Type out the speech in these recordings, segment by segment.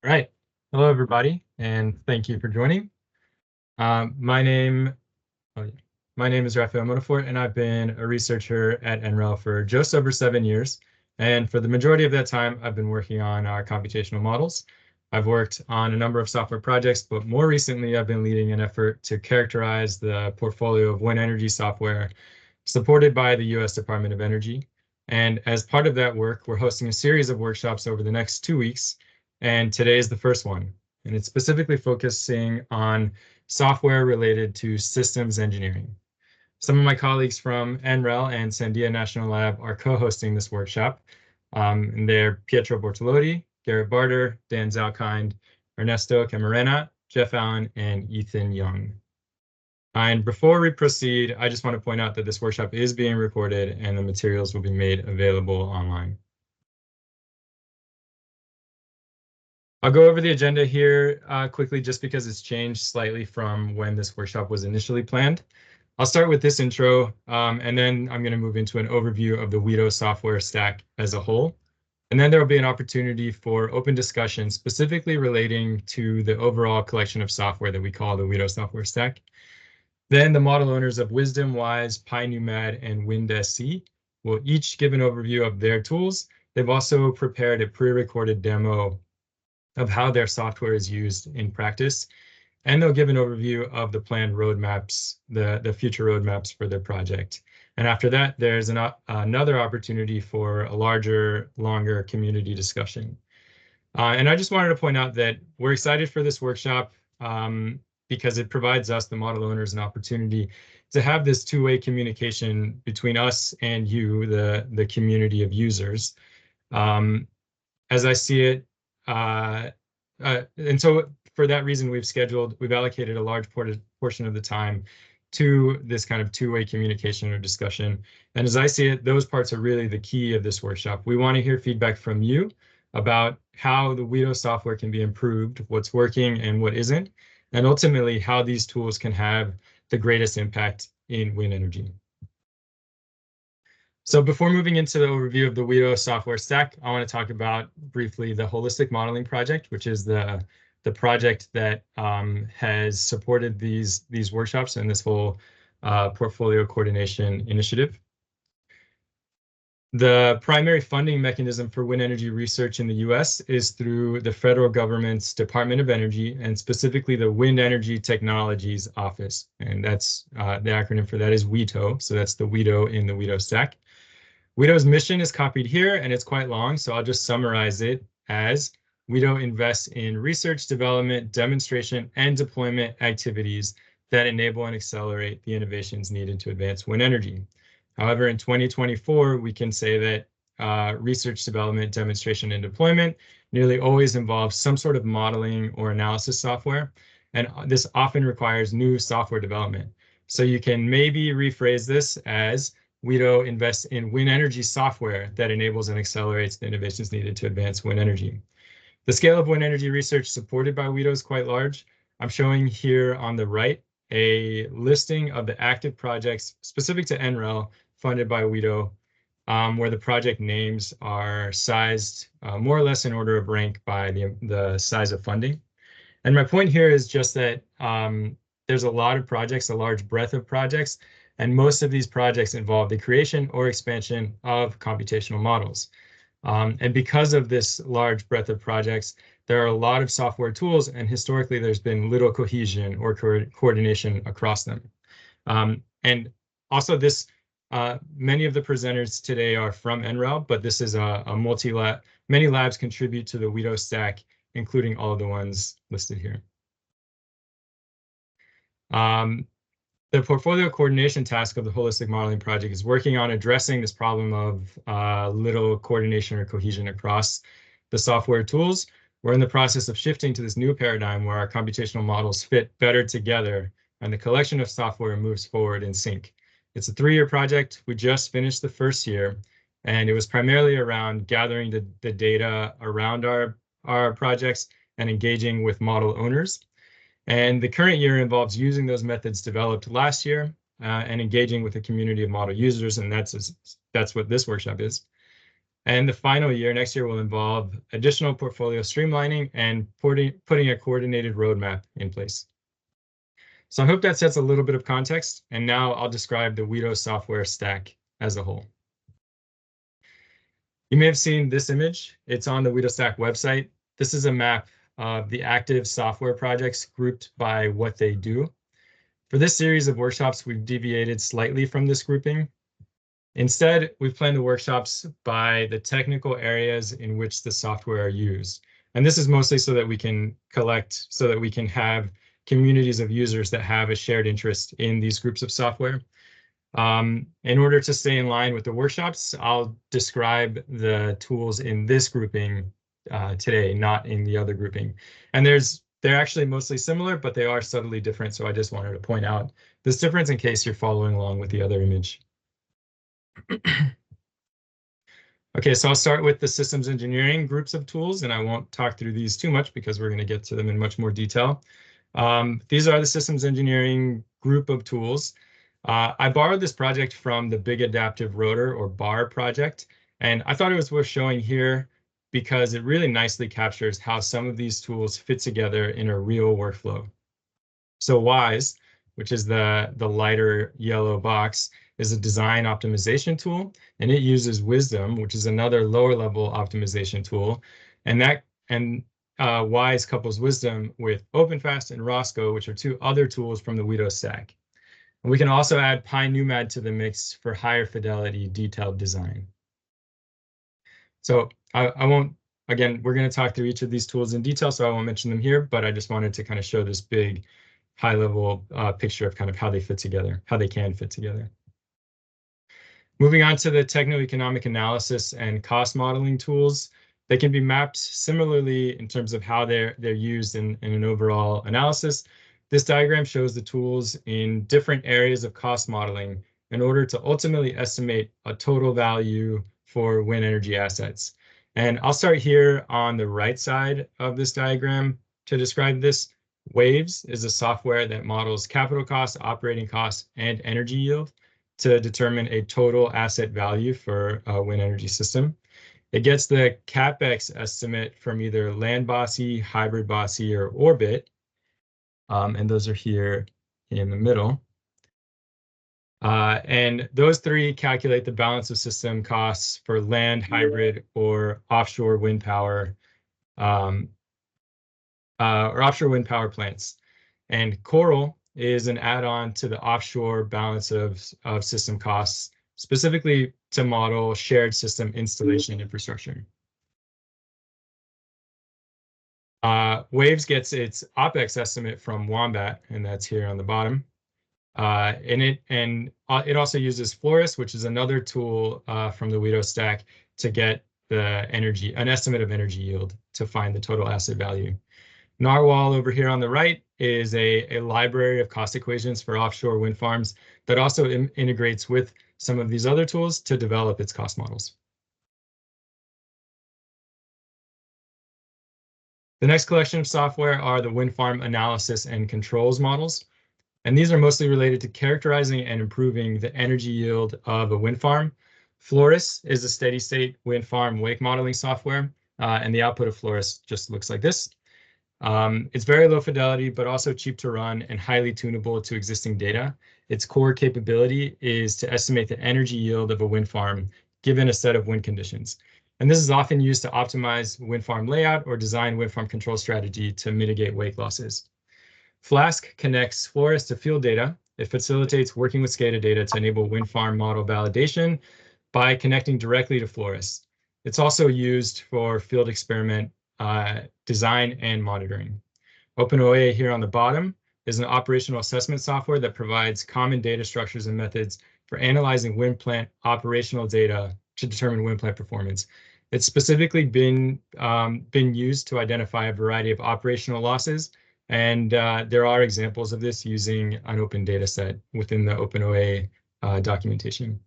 All right. Hello, everybody, and thank you for joining. Um, my name, oh, yeah. My name is Raphael Monafort, and I've been a researcher at NREL for just over 7 years. And for the majority of that time, I've been working on computational models. I've worked on a number of software projects, but more recently, I've been leading an effort to characterize the portfolio of wind energy software supported by the U.S. Department of Energy. And as part of that work, we're hosting a series of workshops over the next 2 weeks. And today is the first one. And it's specifically focusing on software related to systems engineering. Some of my colleagues from NREL and Sandia National Lab are co-hosting this workshop. And they're Pietro Bortolotti, Garrett Barter, Dan Zalkind, Ernesto Camarena, Jeff Allen, and Ethan Young. And before we proceed, I just want to point out that this workshop is being recorded and the materials will be made available online. I'll go over the agenda here quickly just because it's changed slightly from when this workshop was initially planned. I'll start with this intro, and then I'm going to move into an overview of the WETO software stack as a whole. And then there will be an opportunity for open discussion specifically relating to the overall collection of software that we call the WETO software stack. Then the model owners of WISDEM, WEIS, pyNuMAD, and WindSE will each give an overview of their tools. They've also prepared a pre-recorded demo of how their software is used in practice, and they'll give an overview of the planned roadmaps, the future roadmaps for their project. And after that, there's another opportunity for a larger, longer community discussion. And I just wanted to point out that we're excited for this workshop because it provides us, the model owners, an opportunity to have this two-way communication between us and you, the community of users. As I see it, and so for that reason, we've allocated a large portion of the time to this kind of two-way communication or discussion. And as I see it, those parts are really the key of this workshop. We want to hear feedback from you about how the WETO software can be improved, what's working and what isn't, and ultimately how these tools can have the greatest impact in wind energy. So before moving into the overview of the WETO software stack, I want to talk about briefly the Holistic Modeling Project, which is the project that has supported these workshops and this whole portfolio coordination initiative. The primary funding mechanism for wind energy research in the US is through the federal government's Department of Energy, and specifically the Wind Energy Technologies Office. And that's the acronym for that is WETO. So that's the WETO in the WETO stack. WETO's mission is copied here, and it's quite long, so I'll just summarize it as WETO invests in research, development, demonstration, and deployment activities that enable and accelerate the innovations needed to advance wind energy. However, in 2024, we can say that research, development, demonstration, and deployment nearly always involves some sort of modeling or analysis software, and this often requires new software development. So you can maybe rephrase this as WETO invests in wind energy software that enables and accelerates the innovations needed to advance wind energy. The scale of wind energy research supported by WETO is quite large. I'm showing here on the right a listing of the active projects specific to NREL funded by WETO, where the project names are sized more or less in order of rank by the size of funding. And my point here is just that there's a lot of projects, a large breadth of projects, and most of these projects involve the creation or expansion of computational models. And because of this large breadth of projects, there are a lot of software tools, and historically there's been little cohesion or coordination across them. And also this, many of the presenters today are from NREL, but this is a multi-lab, many labs contribute to the WETO stack, including all of the ones listed here. The portfolio coordination task of the Holistic Modeling Project is working on addressing this problem of little coordination or cohesion across the software tools. We're in the process of shifting to this new paradigm where our computational models fit better together and the collection of software moves forward in sync. It's a 3-year project. We just finished the first year, and it was primarily around gathering the data around our projects and engaging with model owners. And the current year involves using those methods developed last year and engaging with a community of model users, and that's what this workshop is. And the final year, next year, will involve additional portfolio streamlining and putting a coordinated roadmap in place. So I hope that sets a little bit of context, and now I'll describe the WETO software stack as a whole. You may have seen this image. It's on the WETO Stack website. This is a map of the active software projects grouped by what they do. For this series of workshops, we've deviated slightly from this grouping. Instead, we've planned the workshops by the technical areas in which the software are used. And this is mostly so that we can have communities of users that have a shared interest in these groups of software. In order to stay in line with the workshops, I'll describe the tools in this grouping today, not in the other grouping. And they're actually mostly similar, but they are subtly different. So I just wanted to point out this difference in case you're following along with the other image. Okay, so I'll start with the systems engineering groups of tools, and I won't talk through these too much because we're going to get to them in much more detail. These are the systems engineering group of tools. I borrowed this project from the Big Adaptive Rotor, or BAR project, and I thought it was worth showing here because it really nicely captures how some of these tools fit together in a real workflow. So WISE, which is the lighter yellow box, is a design optimization tool, and it uses WISDEM, which is another lower level optimization tool. And WISE couples WISDEM with OpenFast and Rosco, which are two other tools from the WETO stack. And we can also add pyNuMAD to the mix for higher fidelity detailed design. So I won't, again, we're going to talk through each of these tools in detail, so I won't mention them here, but I just wanted to kind of show this big high-level picture of kind of how they fit together, how they can fit together. Moving on to the techno-economic analysis and cost modeling tools, they can be mapped similarly in terms of how they're used in an overall analysis. This diagram shows the tools in different areas of cost modeling in order to ultimately estimate a total value for wind energy assets. And I'll start here on the right side of this diagram to describe this. WAVES is a software that models capital costs, operating costs, and energy yield to determine a total asset value for a wind energy system. It gets the CapEx estimate from either Land BOSSE, Hybrid BOSSE, or Orbit, and those are here in the middle. And those three calculate the balance of system costs for land, hybrid, or offshore wind power plants. And Coral is an add-on to the offshore balance of system costs, specifically to model shared system installation infrastructure. WAVES gets its OpEx estimate from Wombat, and that's here on the bottom. It also uses Florist, which is another tool from the WETO stack to get an estimate of energy yield to find the total asset value. Narwhal over here on the right is a library of cost equations for offshore wind farms that also integrates with some of these other tools to develop its cost models. The next collection of software are the wind farm analysis and controls models. And these are mostly related to characterizing and improving the energy yield of a wind farm. Florist is a steady state wind farm wake modeling software, and the output of Florist just looks like this. It's very low fidelity, but also cheap to run and highly tunable to existing data. Its core capability is to estimate the energy yield of a wind farm given a set of wind conditions. And this is often used to optimize wind farm layout or design wind farm control strategy to mitigate wake losses. Flask connects Florist to field data. It facilitates working with SCADA data to enable wind farm model validation by connecting directly to Florist. It's also used for field experiment design and monitoring. OpenOA here on the bottom is an operational assessment software that provides common data structures and methods for analyzing wind plant operational data to determine wind plant performance. It's specifically been used to identify a variety of operational losses, and there are examples of this using an open data set within the OpenOA documentation.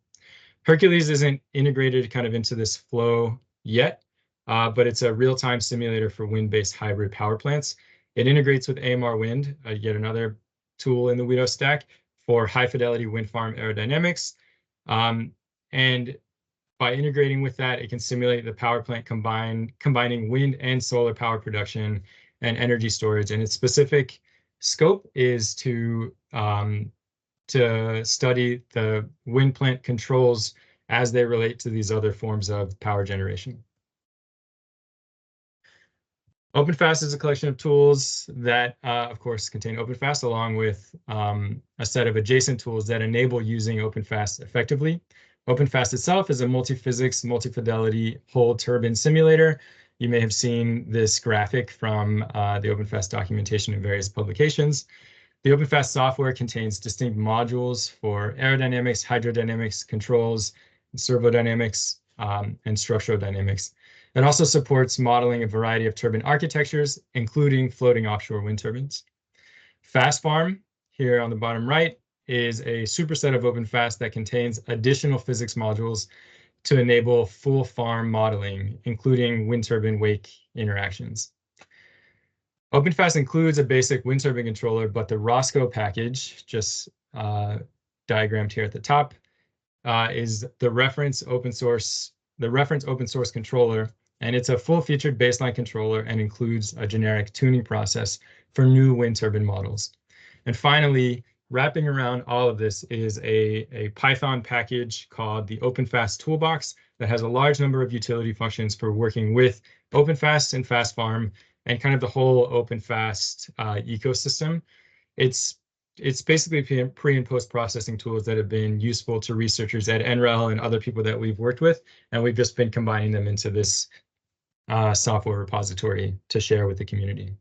Hercules isn't integrated kind of into this flow yet, but it's a real-time simulator for wind-based hybrid power plants. It integrates with AMR Wind, yet another tool in the WETO stack for high-fidelity wind farm aerodynamics. And by integrating with that, it can simulate the power plant combining wind and solar power production and energy storage. And its specific scope is to study the wind plant controls as they relate to these other forms of power generation. OpenFast is a collection of tools that, of course, contain OpenFast, along with a set of adjacent tools that enable using OpenFast effectively. OpenFast itself is a multi-physics, multi-fidelity whole turbine simulator. You may have seen this graphic from the OpenFast documentation in various publications. The OpenFast software contains distinct modules for aerodynamics, hydrodynamics, controls, servodynamics, and structural dynamics. It also supports modeling a variety of turbine architectures, including floating offshore wind turbines. FastFarm, here on the bottom right, is a superset of OpenFast that contains additional physics modules to enable full farm modeling, including wind turbine wake interactions. OpenFast includes a basic wind turbine controller, but the Rosco package, just diagrammed here at the top, is the reference open source controller, and it's a full-featured baseline controller and includes a generic tuning process for new wind turbine models. And finally, wrapping around all of this is a Python package called the OpenFast Toolbox that has a large number of utility functions for working with OpenFast and FastFarm and kind of the whole OpenFast ecosystem. It's basically pre and post processing tools that have been useful to researchers at NREL and other people that we've worked with, and we've just been combining them into this software repository to share with the community.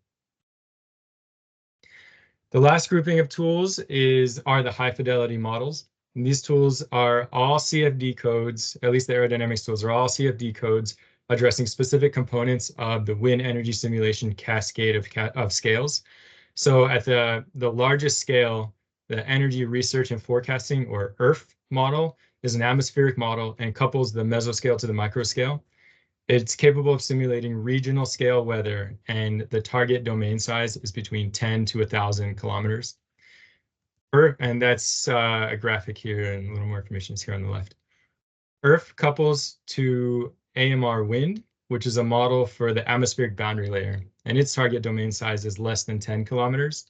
The last grouping of tools are the high fidelity models. And these tools are all CFD codes, at least the aerodynamics tools are all CFD codes addressing specific components of the wind energy simulation cascade of scales. So at the largest scale, the energy research and forecasting, or ERF model, is an atmospheric model and couples the mesoscale to the microscale. It's capable of simulating regional scale weather, and the target domain size is between 10 to 1,000 kilometers. And that's a graphic here, and a little more information is here on the left. ERF couples to AMR wind, which is a model for the atmospheric boundary layer, and its target domain size is less than 10 kilometers.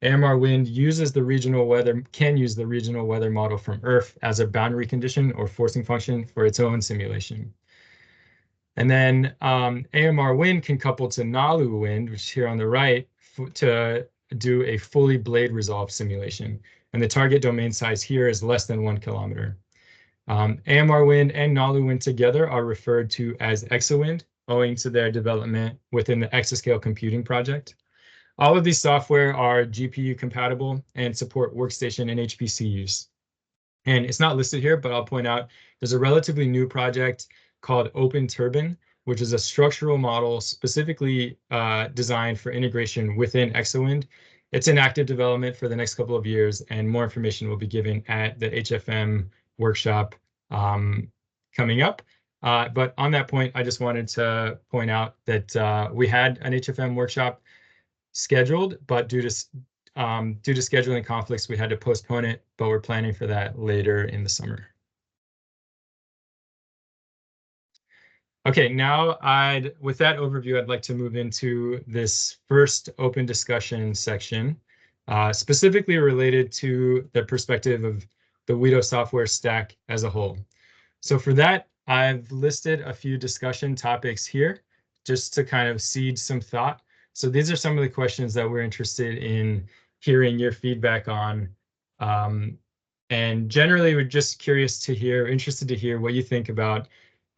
AMR wind can use the regional weather model from ERF as a boundary condition or forcing function for its own simulation. And then AMR wind can couple to NALU wind, which is here on the right, to do a fully blade resolved simulation. And the target domain size here is less than 1 kilometer. AMR wind and NALU wind together are referred to as ExaWind, owing to their development within the Exascale Computing project. All of these software are GPU compatible and support workstation and HPC use. And it's not listed here, but I'll point out there's a relatively new project called Open Turbine, which is a structural model specifically designed for integration within ExaWind. It's in active development for the next couple of years, and more information will be given at the HFM workshop coming up. But on that point, I just wanted to point out that we had an HFM workshop scheduled, but due to scheduling conflicts, we had to postpone it, but we're planning for that later in the summer. Okay, now with that overview, I'd like to move into this first open discussion section, specifically related to the perspective of the WETO software stack as a whole. So for that, I've listed a few discussion topics here, just to kind of seed some thought. So these are some of the questions that we're interested in hearing your feedback on. And generally, we're just interested to hear what you think about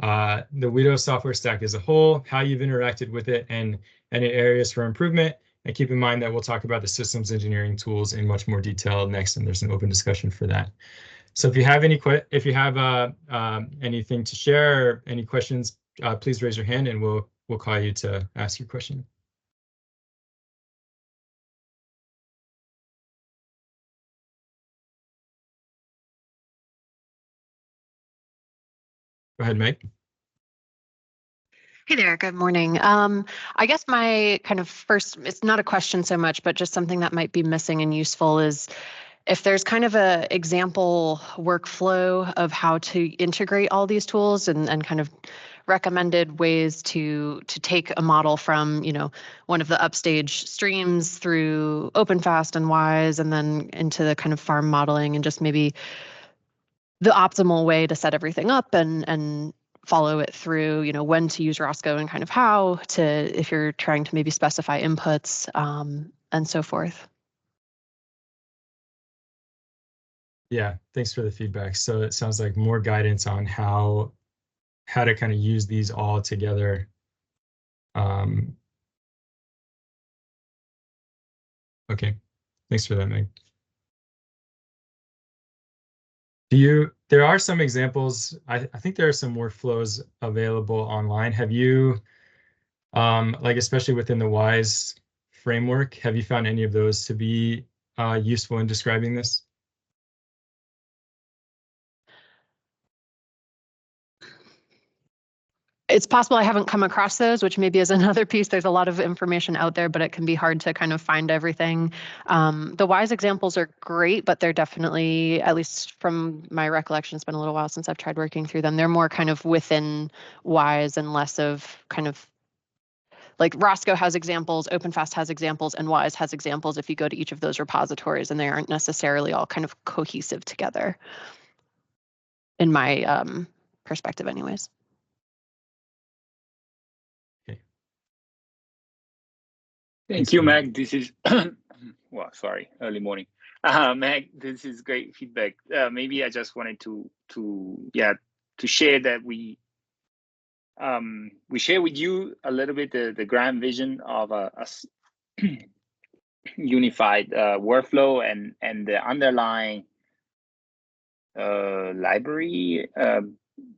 the WETO software stack as a whole, how you've interacted with it, and any areas for improvement. And keep in mind that we'll talk about the systems engineering tools in much more detail next, and there's an open discussion for that. So if you have anything to share or any questions, please raise your hand and we'll call you to ask your question. Go ahead, Meg. Hey there, good morning. I guess my kind of first, it's not a question so much, but just something that might be missing and useful is if there's kind of a example workflow of how to integrate all these tools and kind of recommended ways to take a model from, one of the upstage streams through OpenFast and WISE and then into the kind of farm modeling and just maybe the optimal way to set everything up and follow it through, when to use Roscoe and kind of how to, if you're trying to maybe specify inputs and so forth. Yeah, thanks for the feedback. So it sounds like more guidance on how to kind of use these all together. Okay, thanks for that, Meg. There are some examples, I think there are some workflows available online. Have you, like especially within the WISE framework, have you found any of those to be useful in describing this? It's possible I haven't come across those, which maybe is another piece. There's a lot of information out there, but it can be hard to kind of find everything. The WISE examples are great, but they're definitely, at least from my recollection, it's been a little while since I've tried working through them. They're more kind of within WISE and less of kind of like Roscoe has examples, OpenFast has examples, and WISE has examples if you go to each of those repositories, and they aren't necessarily all kind of cohesive together, in my perspective anyways. Thank you, Meg. This is, well, sorry, early morning. Meg, this is great feedback. Maybe I just wanted to share that we share with you a little bit the grand vision of a unified workflow and the underlying library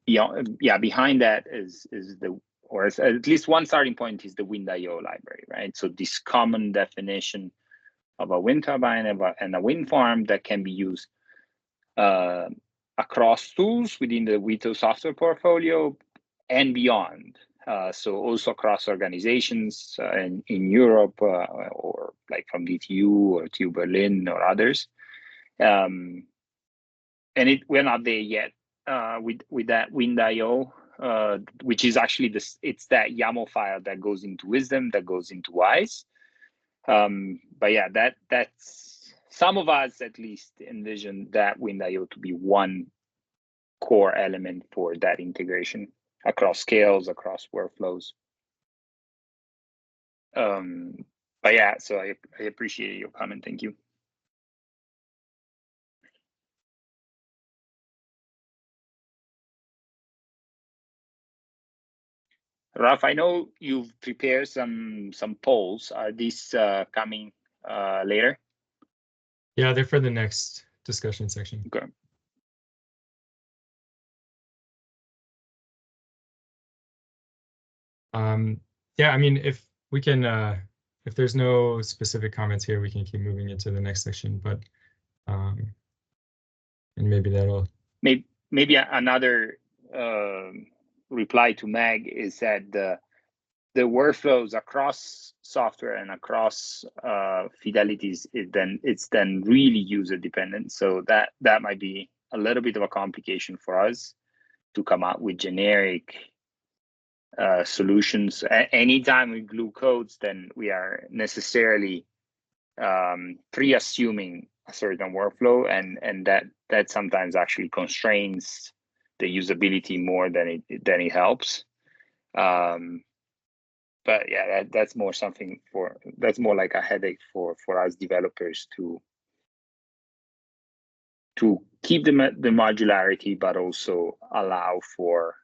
behind that is the, or at least one starting point is the WindIO library, right? So this common definition of a wind turbine and a wind farm that can be used across tools within the WETO software portfolio and beyond. So also across organizations in Europe or like from DTU or TU Berlin or others. And we're not there yet with that WindIO. Which is actually it's that YAML file that goes into WISDEM, that goes into WISE. But yeah, that's some of us at least envision that WindIO to be one core element for that integration across scales, across workflows. But yeah, so I appreciate your comment. Thank you. Ralph, I know you've prepared some polls. Are these coming later? Yeah, they're for the next discussion section. Okay. Yeah, I mean, if we can, if there's no specific comments here, we can keep moving into the next section. But and maybe that'll. Maybe another reply to Meg is that the workflows across software and across fidelities it's then really user dependent. So that might be a little bit of a complication for us to come up with generic solutions. Anytime we glue codes, then we are necessarily pre-assuming a certain workflow, and that sometimes actually constrains the usability more than it helps. But yeah, that's more like a headache for us developers to keep the modularity, but also allow for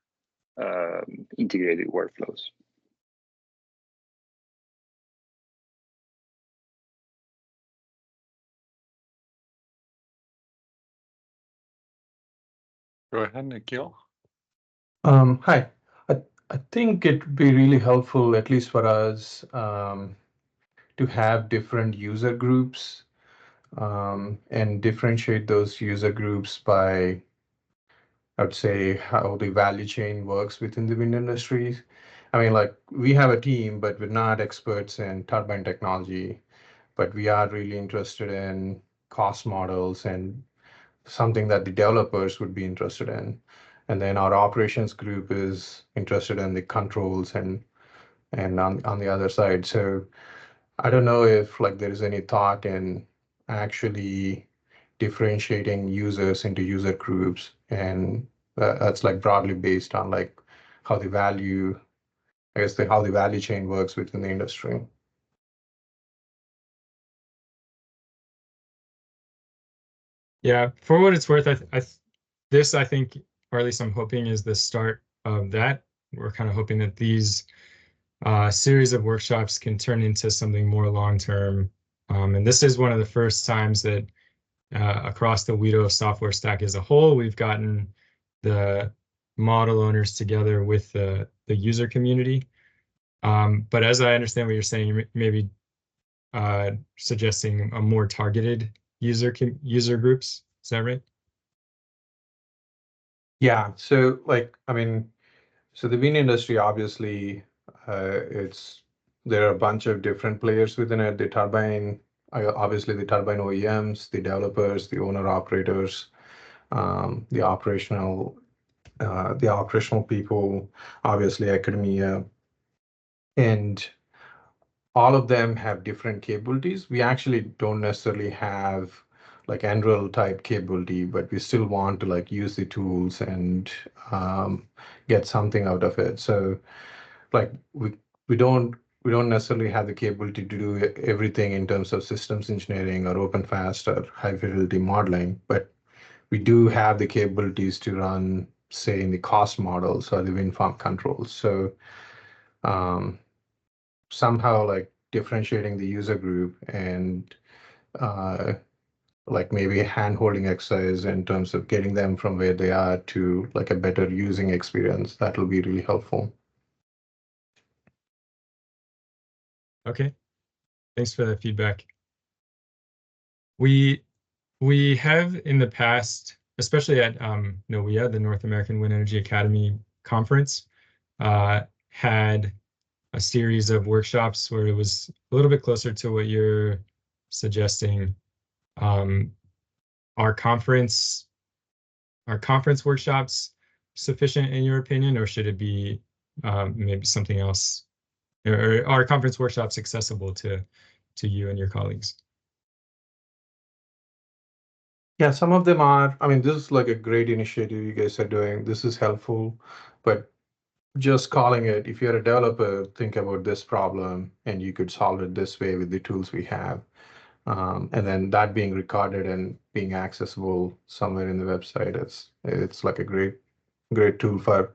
integrated workflows. Go ahead, Nikhil. Hi. I think it'd be really helpful, at least for us, to have different user groups and differentiate those user groups by, I would say, how the value chain works within the wind industry. I mean, like we have a team, but we're not experts in turbine technology, but we are really interested in cost models and something that the developers would be interested in. And then our operations group is interested in the controls and on the other side. So I don't know if like there is any thought in actually differentiating users into user groups, and that's like broadly based on like how the value, I guess how the value chain works within the industry. Yeah, for what it's worth, this I think, or at least I'm hoping, is the start of that. We're kind of hoping that these series of workshops can turn into something more long-term. And this is one of the first times that across the WETO software stack as a whole, we've gotten the model owners together with the user community. But as I understand what you're saying, you're maybe suggesting a more targeted user groups. Is that right? Yeah. So like, I mean, so the wind industry, obviously, there are a bunch of different players within it. The turbine, obviously the turbine OEMs, the developers, the owner operators, the operational people, obviously academia, and all of them have different capabilities. We actually don't necessarily have like NREL type capability, but we still want to like use the tools and get something out of it. So like we don't necessarily have the capability to do everything in terms of systems engineering or open fast or high fidelity modeling, but we do have the capabilities to run, say, in the cost models or the wind farm controls. So somehow like differentiating the user group and like maybe a hand-holding exercise in terms of getting them from where they are to like a better using experience, that will be really helpful. Okay, thanks for that feedback. We have in the past, especially at NOWEA, the North American Wind Energy Academy conference, had a series of workshops where it was a little bit closer to what you're suggesting. Are conference workshops sufficient in your opinion, or should it be maybe something else? Or are conference workshops accessible to you and your colleagues? Yeah, some of them are. I mean, this is like a great initiative you guys are doing. This is helpful, but just calling it, if you're a developer, think about this problem and you could solve it this way with the tools we have. And then that being recorded and being accessible somewhere in the website, it's like a great tool for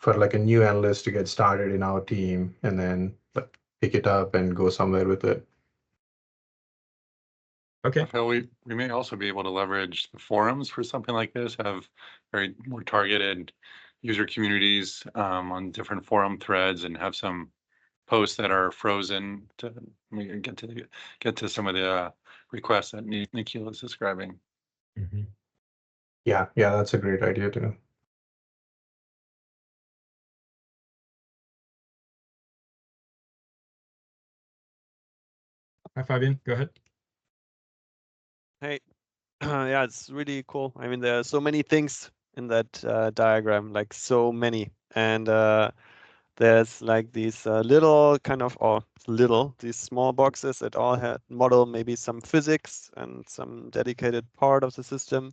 like a new analyst to get started in our team and then like pick it up and go somewhere with it. Okay. Phil, we may also be able to leverage the forums for something like this, have very more targeted user communities on different forum threads, and have some posts that are frozen to get to some of the requests that Nikhil is describing. Mm-hmm. Yeah, that's a great idea too. Hi, Fabian, go ahead. Hey, yeah, it's really cool. I mean, there are so many things in that diagram, like so many. And there's like these little kind of, these small boxes that all model maybe some physics and some dedicated part of the system.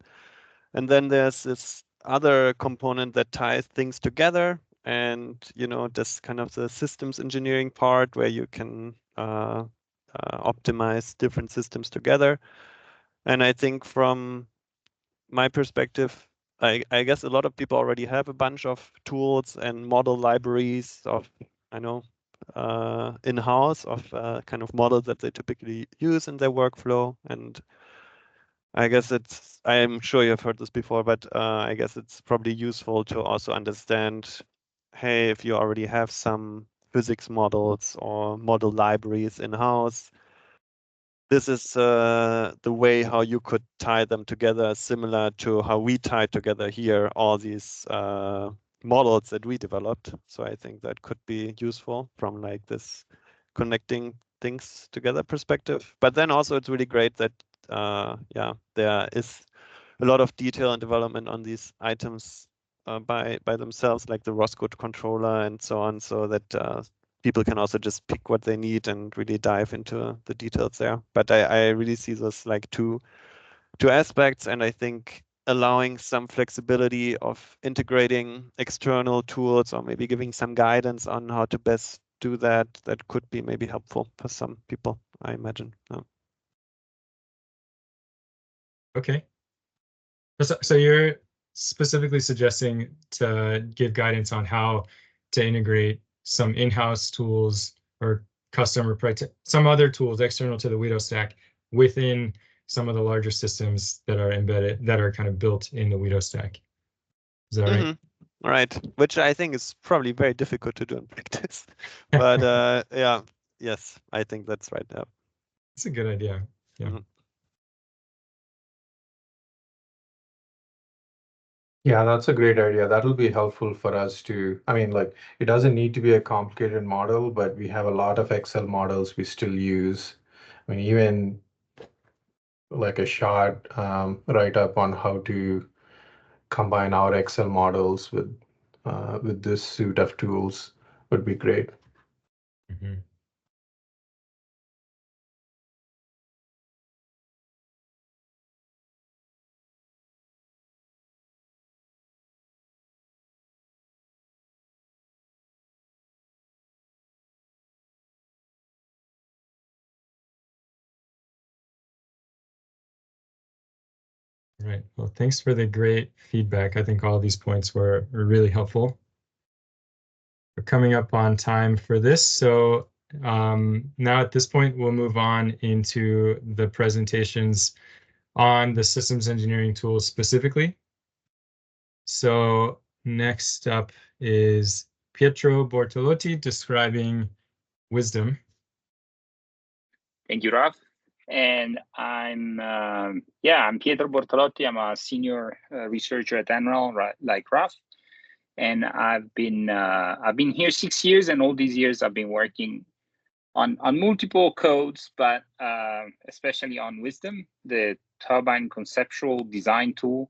And then there's this other component that ties things together. And, you know, this kind of the systems engineering part where you can optimize different systems together. And I think from my perspective, I guess a lot of people already have a bunch of tools and model libraries of, in-house of kind of models that they typically use in their workflow. And I guess I'm sure you've heard this before, but I guess it's probably useful to also understand, hey, if you already have some physics models or model libraries in-house, this is the way how you could tie them together, similar to how we tie together here all these models that we developed. So I think that could be useful from like this connecting things together perspective. But then also it's really great that yeah, there is a lot of detail and development on these items by themselves, like the ROS code controller and so on, so that people can also just pick what they need and really dive into the details there. But I really see those like two aspects, and I think allowing some flexibility of integrating external tools or maybe giving some guidance on how to best do that could be maybe helpful for some people, I imagine. Okay. So you're specifically suggesting to give guidance on how to integrate some in-house tools or some other tools external to the WETO stack within some of the larger systems that are embedded, that are kind of built in the WETO stack. Is that right? Right, which I think is probably very difficult to do in practice. But yeah, yes, I think that's right. Yeah. It's a good idea. Yeah. Yeah, that's a great idea. That'll be helpful for us to, I mean, like, it doesn't need to be a complicated model, but we have a lot of Excel models we still use. I mean, even like a short write-up on how to combine our Excel models with this suite of tools would be great. Mm-hmm. Right. Well, thanks for the great feedback. I think all these points were really helpful. We're coming up on time for this, so now at this point, we'll move on into the presentations on the systems engineering tools specifically. So next up is Pietro Bortolotti describing WISDEM. Thank you, Raf. And I'm Pietro Bortolotti. I'm a senior researcher at NREL, like Raf. And I've been here 6 years, and all these years I've been working on multiple codes, but especially on WISDEM, the turbine conceptual design tool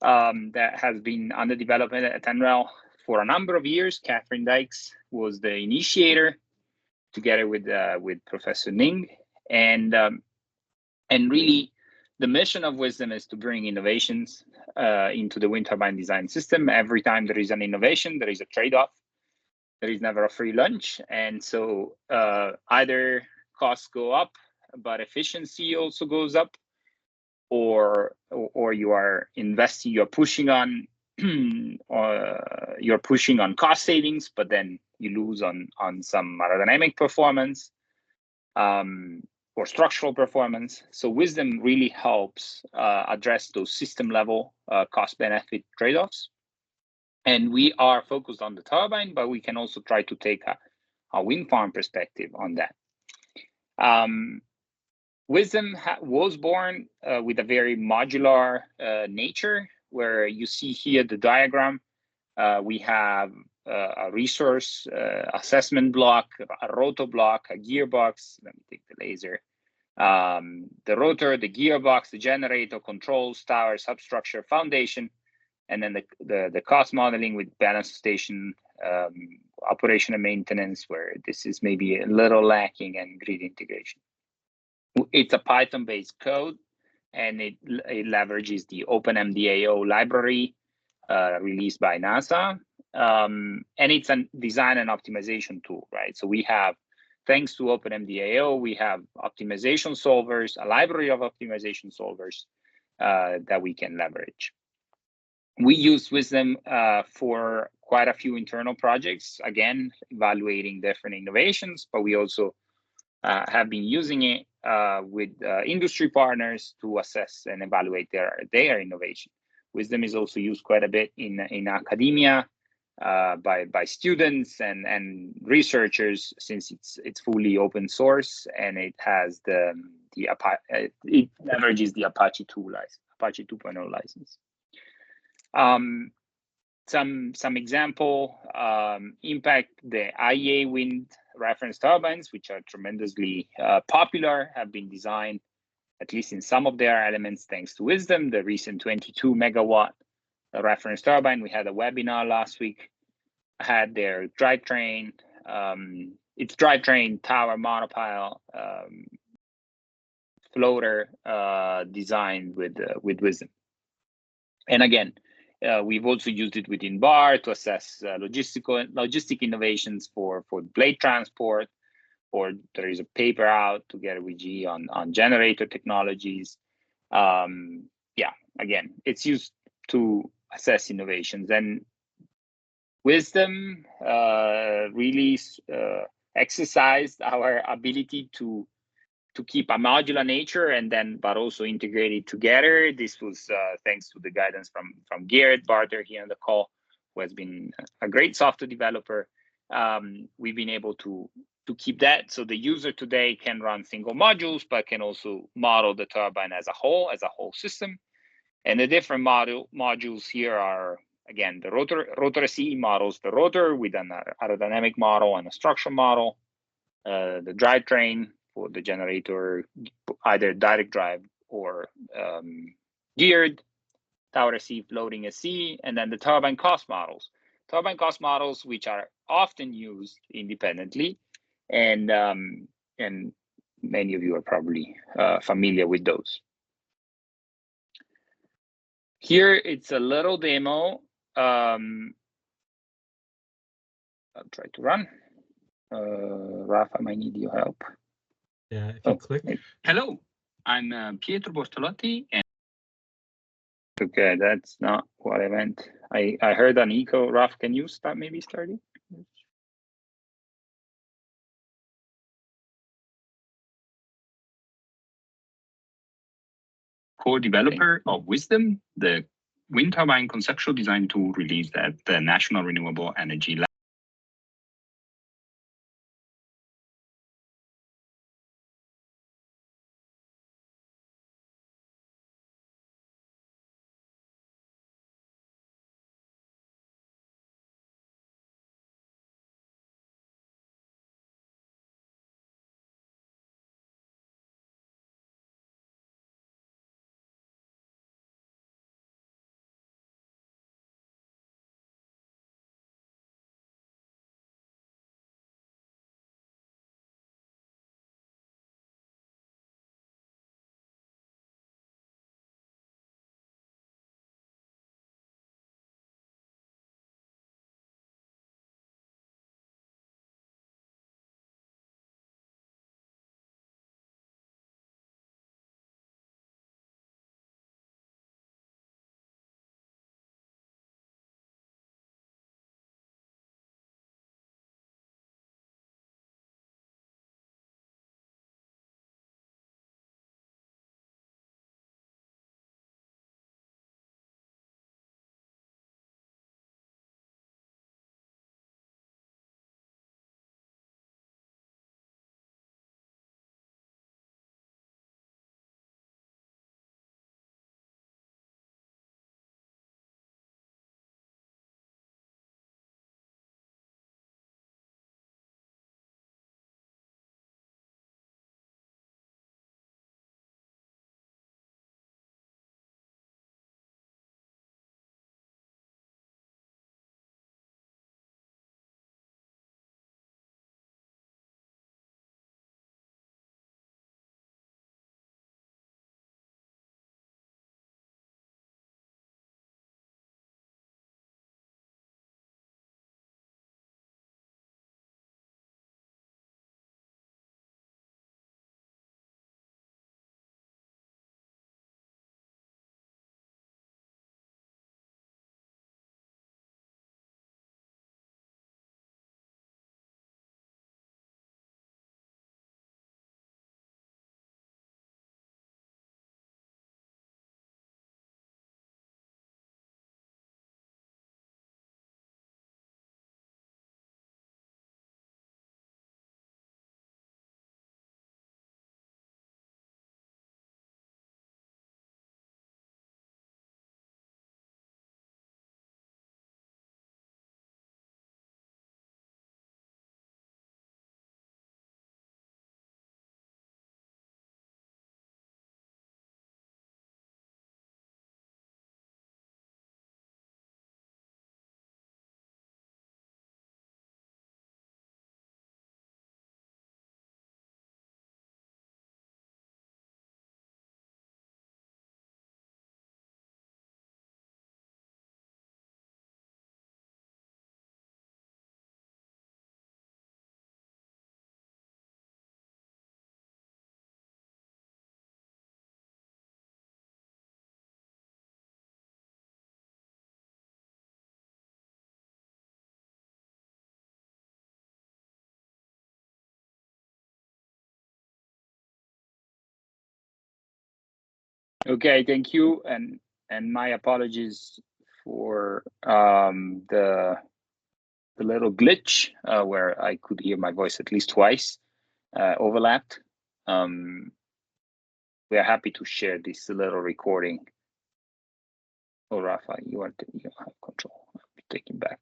that has been under development at NREL for a number of years. Catherine Dykes was the initiator, together with Professor Ning, and really the mission of WISDEM is to bring innovations into the wind turbine design system. Every time there is an innovation, there is a trade-off. There is never a free lunch, and so either costs go up, but efficiency also goes up, or you are investing, you're pushing on cost savings, but then you lose on some aerodynamic performance or structural performance. So WISDEM really helps address those system level cost benefit trade-offs. And we are focused on the turbine, but we can also try to take a wind farm perspective on that. WISDEM was born with a very modular nature, where you see here the diagram. We have a resource assessment block, a rotor block, a gearbox. Let me take the laser. The rotor, the gearbox, the generator, controls, tower, substructure, foundation, and then the cost modeling with balance station, operation and maintenance, where this is maybe a little lacking, and grid integration. It's a Python-based code, and it leverages the OpenMDAO library released by NASA, and it's a design and optimization tool, right? So we have, thanks to OpenMDAO, we have optimization solvers, a library of optimization solvers that we can leverage. We use WISDEM for quite a few internal projects, again, evaluating different innovations, but we also have been using it with industry partners to assess and evaluate their innovation. WISDEM is also used quite a bit in academia by students and researchers, since it's fully open source, and it has it leverages the Apache 2.0 license. Some example impact, the IEA wind reference turbines, which are tremendously popular, have been designed at least in some of their elements, thanks to WISDEM, the recent 22 megawatt reference turbine. We had a webinar last week, had their drivetrain, its drivetrain tower monopile floater designed with WISDEM. And again, we've also used it within BAR to assess logistic innovations for blade transport, or there is a paper out together with GE on generator technologies. Yeah, again, it's used to assess innovations, and WISDEM really exercised our ability to keep a modular nature and then but also integrate it together. This was thanks to the guidance from Garrett Barter here on the call, who has been a great software developer. We've been able to keep that, so the user today can run single modules, but can also model the turbine as a whole system. And the different modules here are, again, the rotor SE models the rotor with an aerodynamic model and a structural model, the drivetrain for the generator, either direct drive or geared, tower SE, floating SE, and then the turbine cost models. Turbine cost models, which are often used independently, and many of you are probably familiar with those. Here it's a little demo. I'll try to run. Rafa, I might need your help. Yeah, if you click. Hello, I'm Pietro Bortolotti. And Okay, that's not what I meant. I heard an echo. Raf, can you start it? co-developer of WISDEM, the wind turbine conceptual design tool released at the National Renewable Energy Lab. Okay, thank you, and my apologies for the little glitch where I could hear my voice at least twice overlapped. We are happy to share this little recording. Oh, Rafa, you have control. I'll be taking back.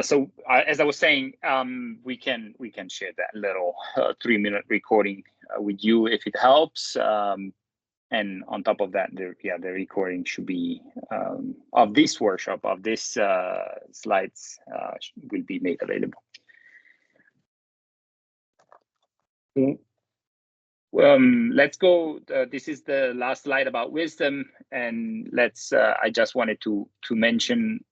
So as I was saying, we can share that little 3-minute recording with you if it helps. And on top of that, the recording should be of this workshop, of this slides will be made available. Let's go. This is the last slide about WISDEM, and let's. I just wanted to mention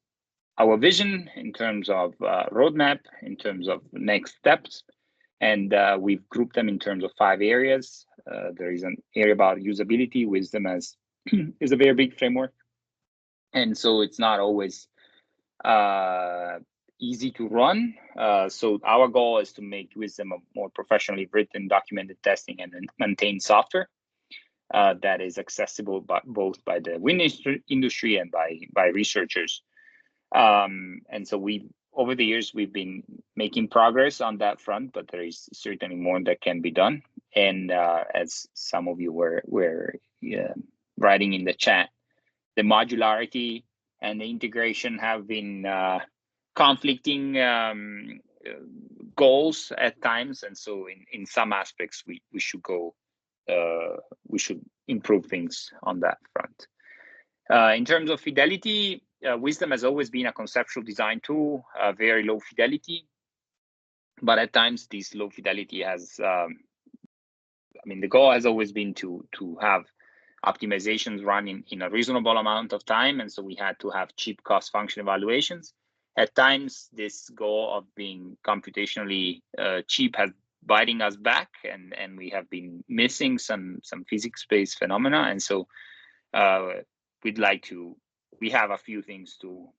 our vision in terms of roadmap, in terms of next steps, and we've grouped them in terms of 5 areas. There is an area about usability. WISDEM is a very big framework, and so it's not always easy to run. So our goal is to make WISDEM a more professionally written, documented testing and maintained software that is accessible both by the wind industry and by researchers. And so over the years, we've been making progress on that front, but there is certainly more that can be done. And as some of you were writing in the chat, the modularity and the integration have been conflicting goals at times. And so in some aspects, we should go, we should improve things on that front. In terms of fidelity, WISDEM has always been a conceptual design tool, very low fidelity, but at times this low fidelity has, I mean, the goal has always been to have optimizations run in a reasonable amount of time, and so we had to have cheap cost function evaluations. At times, this goal of being computationally cheap has biting us back, and we have been missing some physics-based phenomena, and so we'd like to. We have a few things to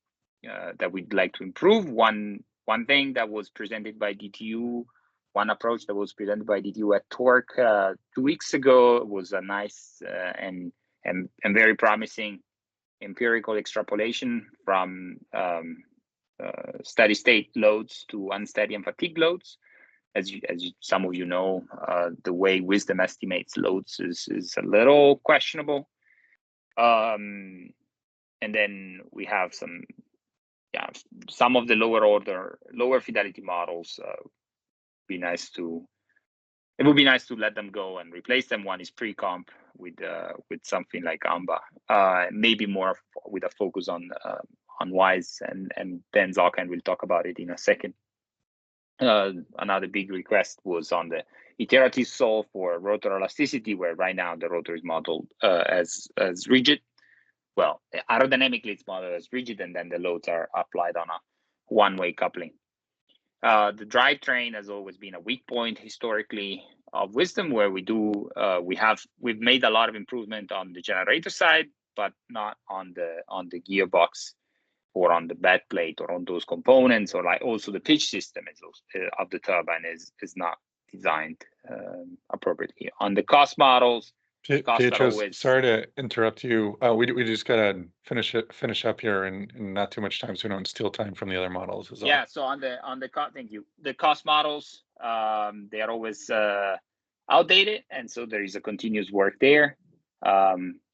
that we'd like to improve. One thing that was presented by DTU, one approach that was presented by DTU at Torque 2 weeks ago was a nice and very promising empirical extrapolation from steady state loads to unsteady and fatigue loads. As some of you know, the way WISDEM estimates loads is a little questionable. And then we have some of the lower fidelity models. It would be nice to let them go and replace them. One is pre-comp with something like AMBA, maybe more with a focus on WISE, and Ben Zalkind will talk about it in a second. Another big request was on the iterative solve for rotor elasticity, where right now the rotor is modeled as rigid. Well, aerodynamically it's modeled as rigid, and then the loads are applied on a one-way coupling. The drivetrain has always been a weak point historically of WISDEM, where we've made a lot of improvement on the generator side, but not on the gearbox or on the bed plate or on those components, or like also the pitch system of the turbine is not designed appropriately. On the cost models, Pietro, sorry to interrupt you. We just gotta finish up here and not too much time, so we don't steal time from the other models. Yeah. So on the cost, thank you. The cost models, they are always outdated, and so there is a continuous work there.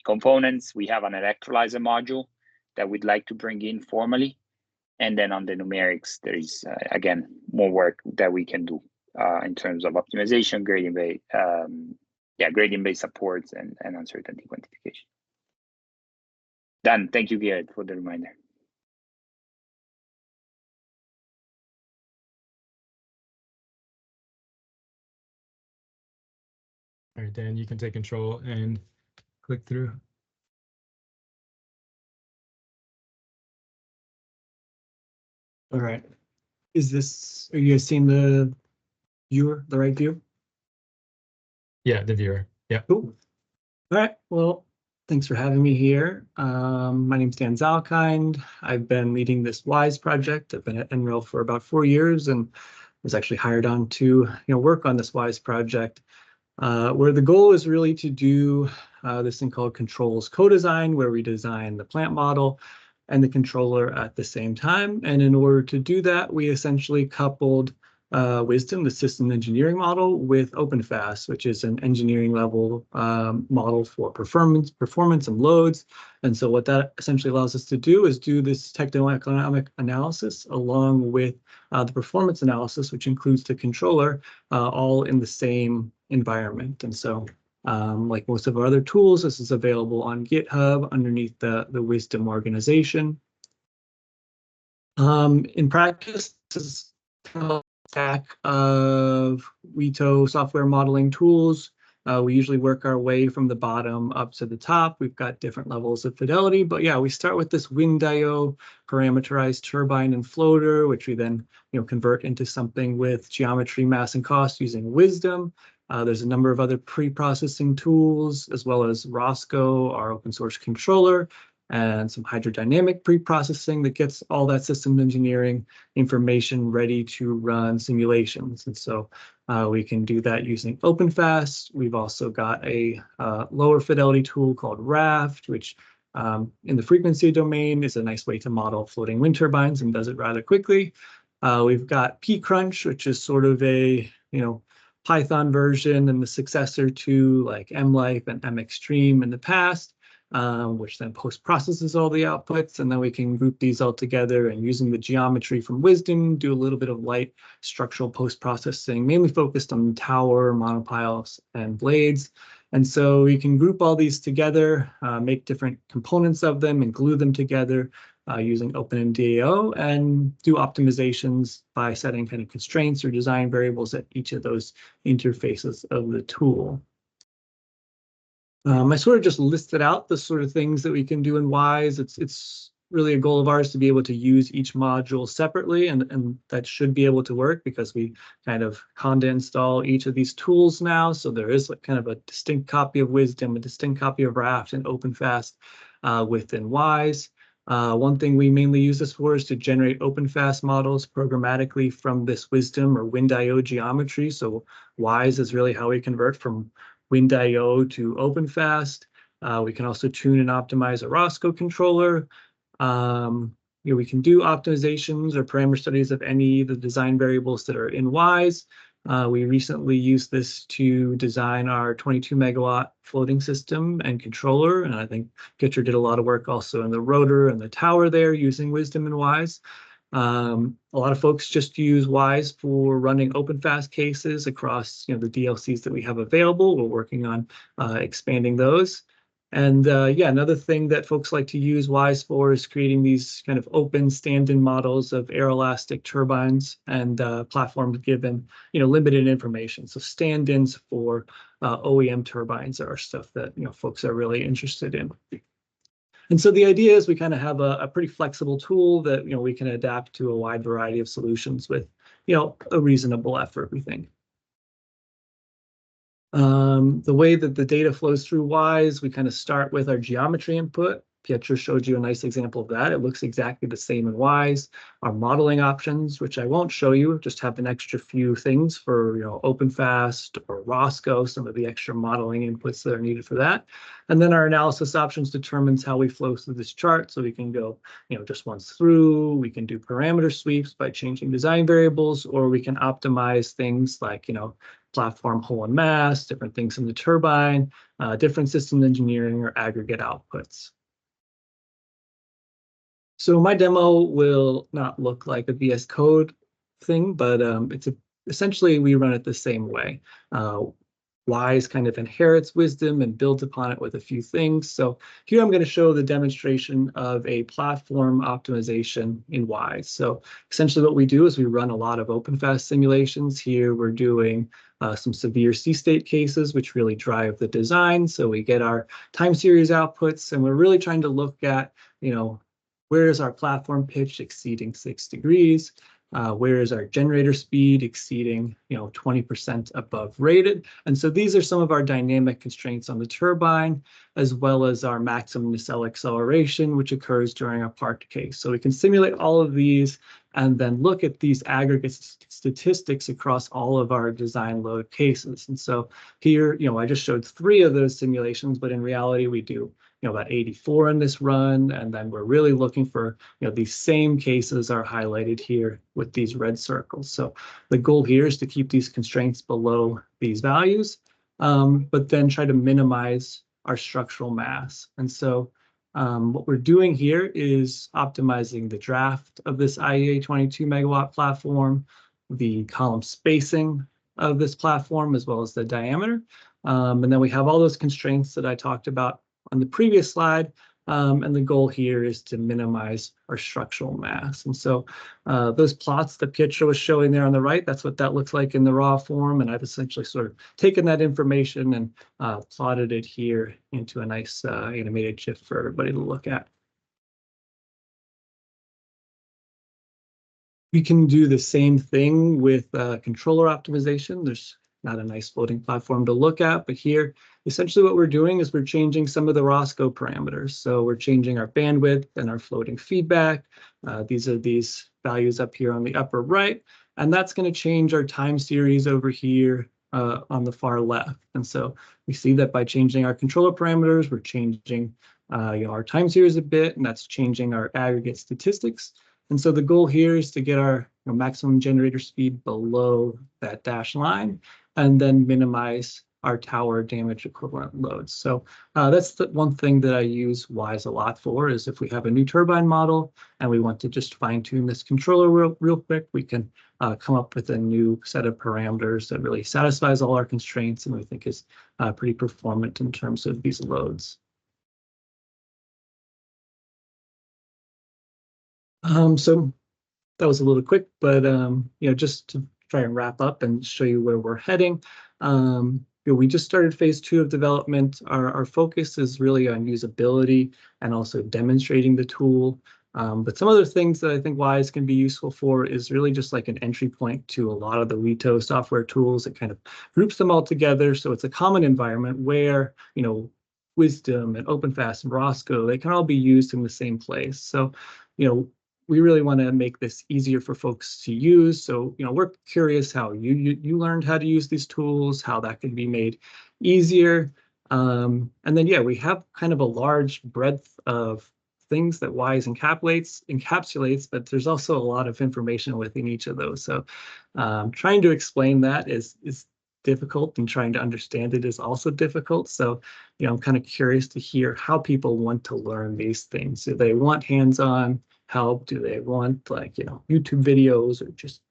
Components, we have an electrolyzer module that we'd like to bring in formally, and then on the numerics, there is again more work that we can do in terms of optimization, gradient-based supports and uncertainty quantification. Dan, thank you, Garrett, for the reminder. All right, Dan, you can take control and click through. All right. Are you guys seeing the right view? Yeah, the viewer. Yeah. Cool. All right. Well, thanks for having me here. My name's Dan Zalkind. I've been leading this WISE project. I've been at NREL for about 4 years and was actually hired on to work on this WISE project where the goal is really to do this thing called controls co-design, where we design the plant model and the controller at the same time. And in order to do that, we essentially coupled WISDEM, the system engineering model, with OpenFast, which is an engineering level model for performance and loads. And so what that essentially allows us to do is do this techno-economic analysis along with the performance analysis, which includes the controller, all in the same environment. And so like most of our other tools, this is available on GitHub underneath the WISDEM organization. In practice, this is a stack of WETO software modeling tools. We usually work our way from the bottom up to the top. We've got different levels of fidelity, but yeah, we start with this WindIO parameterized turbine and floater, which we then convert into something with geometry, mass, and cost using WISDEM. There's a number of other pre-processing tools, as well as Rosco, our open source controller, and some hydrodynamic pre-processing that gets all that system engineering information ready to run simulations. And so we can do that using OpenFast. We've also got a lower fidelity tool called Raft, which in the frequency domain is a nice way to model floating wind turbines and does it rather quickly. We've got pCrunch, which is sort of a, Python version and the successor to like mLife and mXtreme in the past, which then post-processes all the outputs, and then we can group these all together and using the geometry from WISDEM, do a little bit of light structural post-processing, mainly focused on tower, monopiles, and blades. And so we can group all these together, make different components of them and glue them together using OpenMDAO and do optimizations by setting kind of constraints or design variables at each of those interfaces of the tool. I sort of just listed out the sort of things that we can do in WISE. It's really a goal of ours to be able to use each module separately, and that should be able to work because we kind of condensed all each of these tools now. So there is like kind of a distinct copy of WISDEM, a distinct copy of Raft and OpenFast within WISE. One thing we mainly use this for is to generate OpenFast models programmatically from this WISDEM or WindIO geometry. So WISE is really how we convert from WindIO to OpenFast. We can also tune and optimize a Rosco controller. We can do optimizations or parameter studies of any of the design variables that are in WISE. We recently used this to design our 22 megawatt floating system and controller. And I think Gitcher did a lot of work also in the rotor and the tower there using WISDEM and WISE. A lot of folks just use WISE for running OpenFast cases across the DLCs that we have available. We're working on expanding those. And yeah, another thing that folks like to use WISE for is creating these kind of open stand-in models of aeroelastic turbines and platforms given limited information. So stand-ins for OEM turbines are stuff that folks are really interested in. And so the idea is we kind of have a pretty flexible tool that we can adapt to a wide variety of solutions with a reasonable effort, we think. The way that the data flows through WISE, we kind of start with our geometry input. Pietro showed you a nice example of that. It looks exactly the same in WISE. Our modeling options, which I won't show you, just have an extra few things for OpenFast or Rosco, some of the extra modeling inputs that are needed for that. And then our analysis options determines how we flow through this chart. So we can go just once through, we can do parameter sweeps by changing design variables, or we can optimize things like platform hull and mass, different things in the turbine, different system engineering or aggregate outputs. So my demo will not look like a VS Code thing, but essentially we run it the same way. WISE kind of inherits WISDEM and builds upon it with a few things. So here I'm going to show the demonstration of a platform optimization in WISE. So essentially what we do is we run a lot of OpenFast simulations. Here we're doing some severe C-state cases, which really drive the design. So we get our time series outputs, and we're really trying to look at, where is our platform pitch exceeding 6 degrees? Where is our generator speed exceeding, 20% above rated? And so these are some of our dynamic constraints on the turbine, as well as our maximum nacelle acceleration, which occurs during a parked case. So we can simulate all of these and then look at these aggregate statistics across all of our design load cases. And so here, I just showed 3 of those simulations, but in reality, we do about 84 in this run, and then we're really looking for, these same cases are highlighted here with these red circles. So the goal here is to keep these constraints below these values, but then try to minimize our structural mass. And so what we're doing here is optimizing the draft of this IEA 22 megawatt platform, the column spacing of this platform, as well as the diameter. And then we have all those constraints that I talked about on the previous slide, and the goal here is to minimize our structural mass. And so those plots that Pietro was showing there on the right, that's what that looks like in the raw form. And I've essentially sort of taken that information and plotted it here into a nice animated GIF for everybody to look at. We can do the same thing with controller optimization. There's not a nice floating platform to look at, but here, essentially what we're doing is we're changing some of the raw scope parameters. So we're changing our bandwidth and our floating feedback. These are these values up here on the upper right, and that's going to change our time series over here on the far left. And so we see that by changing our controller parameters, we're changing our time series a bit, and that's changing our aggregate statistics. And so the goal here is to get our maximum generator speed below that dashed line, and then minimize our tower damage equivalent loads. So that's the one thing that I use WISE a lot for, is if we have a new turbine model and we want to just fine tune this controller real quick, we can come up with a new set of parameters that really satisfies all our constraints and we think is pretty performant in terms of these loads. So that was a little quick, but just to try and wrap up and show you where we're heading. We just started phase 2 of development. Our focus is really on usability and also demonstrating the tool. But some other things that I think WISE can be useful for is really just like an entry point to a lot of the WETO software tools. It kind of groups them all together. So it's a common environment where, WISDEM and OpenFast and Rosco, they can all be used in the same place. So, we really want to make this easier for folks to use. So, we're curious how you learned how to use these tools, how that can be made easier. And then, we have kind of a large breadth of things that WISE encapsulates, but there's also a lot of information within each of those. So trying to explain that is difficult, and trying to understand it is also difficult. So, I'm kind of curious to hear how people want to learn these things. Do they want hands-on help? Do they want YouTube videos or just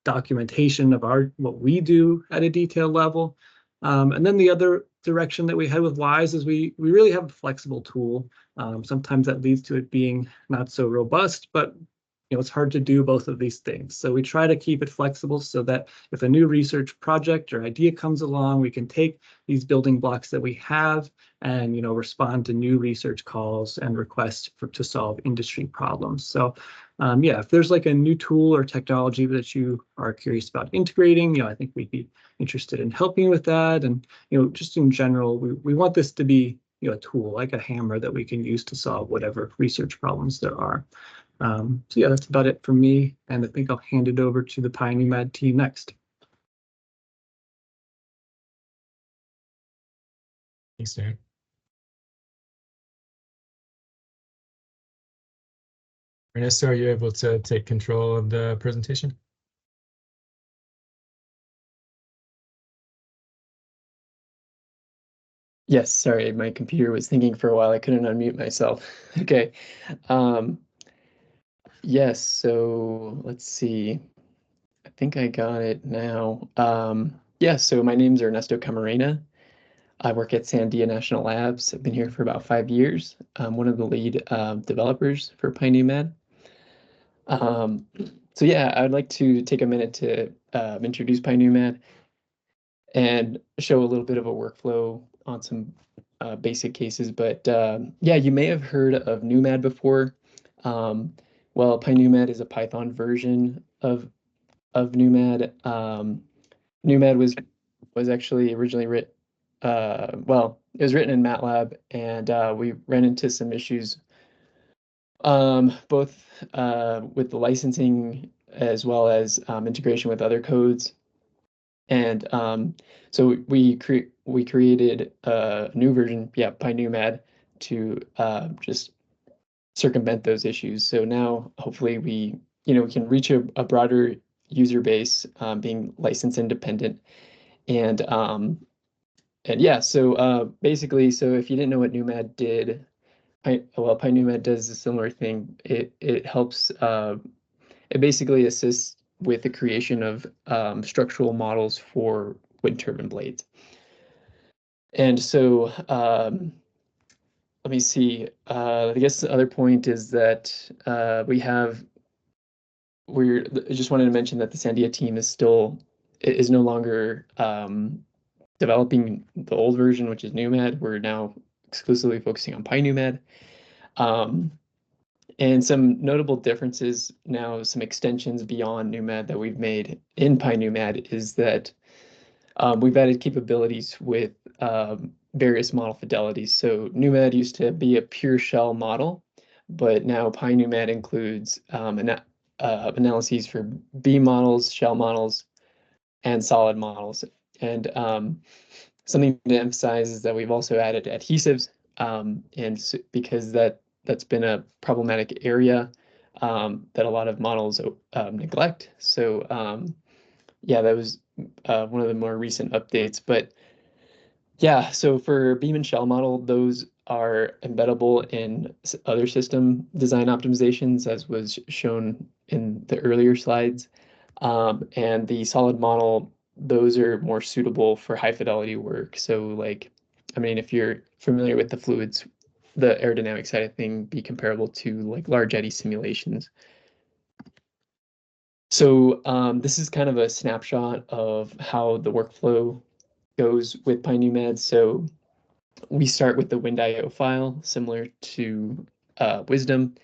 documentation of what we do at a detailed level? And then the other direction that we head with WISE is we really have a flexible tool. Sometimes that leads to it being not so robust, but it's hard to do both of these things. So we try to keep it flexible so that if a new research project or idea comes along, we can take these building blocks that we have and respond to new research calls and requests to solve industry problems. So if there's like a new tool or technology that you are curious about integrating, I think we'd be interested in helping with that. And just in general, we want this to be a tool like a hammer that we can use to solve whatever research problems there are. So that's about it for me, and I think I'll hand it over to the pyNuMAD team next. Thanks, Dan. Ernesto, are you able to take control of the presentation? Yes, sorry, my computer was thinking for a while. I couldn't unmute myself. Okay. Yes, so let's see. I think I got it now. So my name's Ernesto Camarena. I work at Sandia National Labs. I've been here for about 5 years. I'm one of the lead developers for pyNuMAD. I'd like to take a minute to introduce pyNuMAD and show a little bit of a workflow on some basic cases. But you may have heard of NuMAD before. Well, pyNuMAD is a Python version of NuMAD. NuMAD was actually originally written, well, it was written in MATLAB, and we ran into some issues, both with the licensing as well as integration with other codes. And so we created a new version, pyNuMAD, to just circumvent those issues. So now hopefully we can reach a broader user base, being license independent. And yeah, so basically, so if you didn't know what NuMAD did, pyNuMAD does a similar thing. It helps, it basically assists with the creation of structural models for wind turbine blades. And so let me see. I guess the other point is that I just wanted to mention that the Sandia team is no longer developing the old version, which is NuMAD. We're now exclusively focusing on pyNuMAD. And some notable differences now, some extensions beyond NuMAD that we've made in pyNuMAD is that we've added capabilities with various model fidelities. So NuMAD used to be a pure shell model, but now pyNuMAD includes analyses for beam models, shell models, and solid models. And something to emphasize is that we've also added adhesives, and so, because that's been a problematic area that a lot of models neglect. So yeah, that was one of the more recent updates. But yeah, so for beam and shell model, those are embeddable in other system design optimizations, as was shown in the earlier slides. And the solid model, those are more suitable for high fidelity work. So like, I mean, if you're familiar with the fluids, the aerodynamic side of thing be comparable to like large eddy simulations. So this is kind of a snapshot of how the workflow goes with pyNuMAD. So we start with the WindIO file, similar to WISDEM,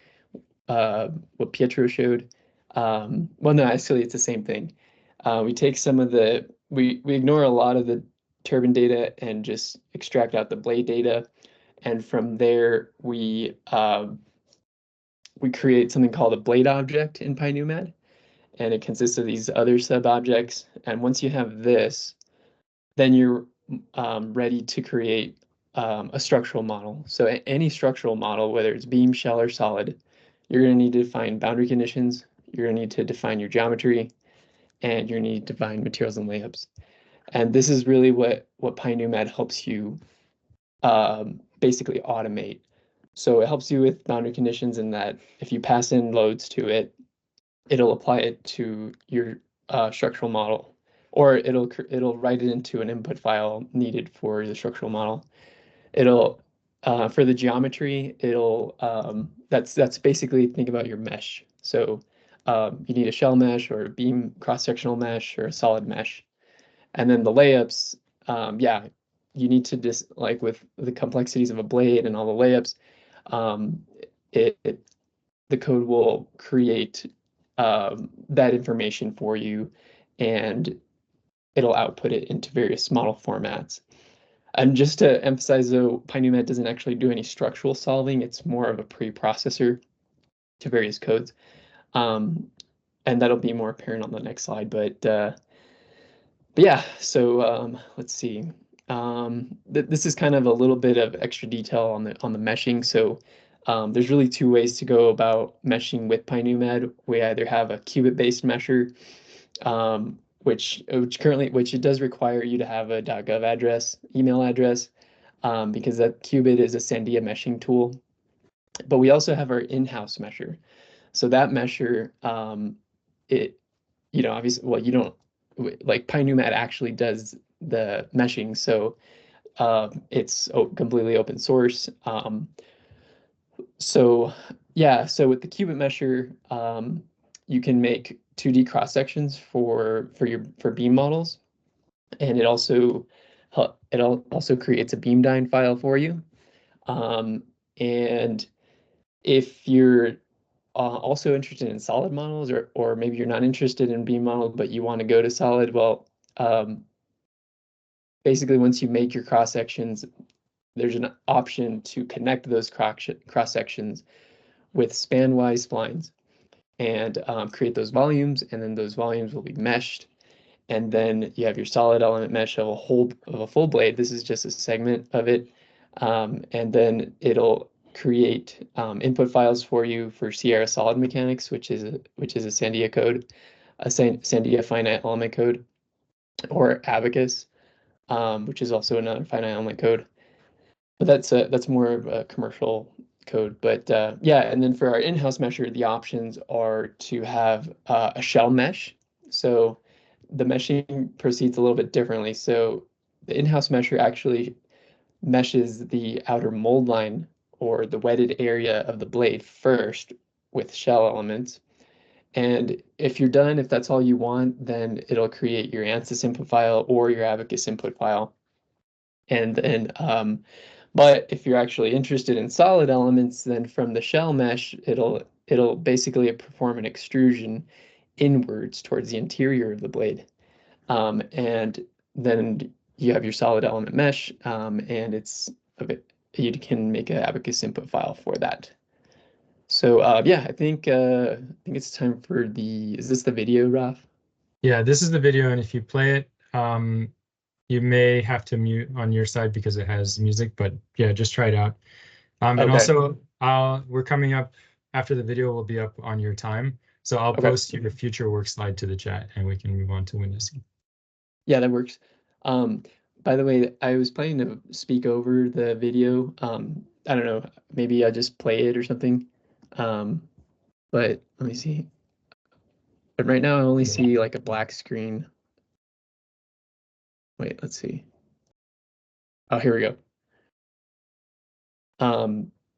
what Pietro showed. Well, no, actually, it's the same thing. We take some of we ignore a lot of the turbine data and just extract out the blade data. And from there, we create something called a blade object in pyNuMAD. And it consists of these other sub-objects. And once you have this, then you're ready to create a structural model. So any structural model, whether it's beam, shell, or solid, you're going to need to define boundary conditions, you're going to need to define your geometry, and you're going to need to define materials and layups. And this is really what pyNuMAD helps you basically automate. So it helps you with boundary conditions in that if you pass in loads to it, it'll apply it to your structural model, or it'll write it into an input file needed for the structural model. It'll for the geometry, that's basically, think about your mesh. So you need a shell mesh or a beam cross-sectional mesh or a solid mesh. And then the layups, yeah, you need to just, like with the complexities of a blade and all the layups, the code will create that information for you, and it'll output it into various model formats. And just to emphasize, though, pyNuMAD doesn't actually do any structural solving. It's more of a preprocessor to various codes. And that'll be more apparent on the next slide. But yeah, so let's see. This is kind of a little bit of extra detail on the meshing. So there's really two ways to go about meshing with pyNuMAD. We either have a qubit-based mesher, which it does require you to have a .gov email address, because that qubit is a Sandia meshing tool. But we also have our in-house mesher. So that mesher, obviously, well, you don't, like pyNuMAD actually does the meshing, so it's completely open source. So yeah, so with the qubit mesher, you can make 2D cross sections for beam models, and it also creates a beamdyne file for you. And if you're also interested in solid models, or maybe you're not interested in beam model, but you want to go to solid, well, basically once you make your cross sections, there's an option to connect those cross sections with span-wise splines and create those volumes, and then those volumes will be meshed. And then you have your solid element mesh of a full blade. This is just a segment of it. And then it'll create input files for you for Sierra solid mechanics, which is a Sandia code, a Sandia finite element code, or Abacus, which is also another finite element code. But that's more of a commercial code. But yeah, and then for our in-house mesher, the options are to have a shell mesh. So the meshing proceeds a little bit differently. So the in-house mesher actually meshes the outer mold line or the wetted area of the blade first with shell elements. And if you're done, if that's all you want, then it'll create your ANSYS input file or your Abacus input file. And then, but if you're actually interested in solid elements, then from the shell mesh, it'll basically perform an extrusion inwards towards the interior of the blade. And then you have your solid element mesh, and you can make an Abacus input file for that. So yeah, I think it's time for is this the video, Raf? Yeah, this is the video, and if you play it, you may have to mute on your side because it has music, but yeah, just try it out. And Okay. also, we're coming up after the video will be up on your time, so I'll post your future work slide to the chat, and we can move on to WindSE. Yeah, that works. By the way, I was planning to speak over the video. I don't know, maybe I'll just play it or something. But let me see. But right now I only see like a black screen. Wait, let's see. Oh, here we go.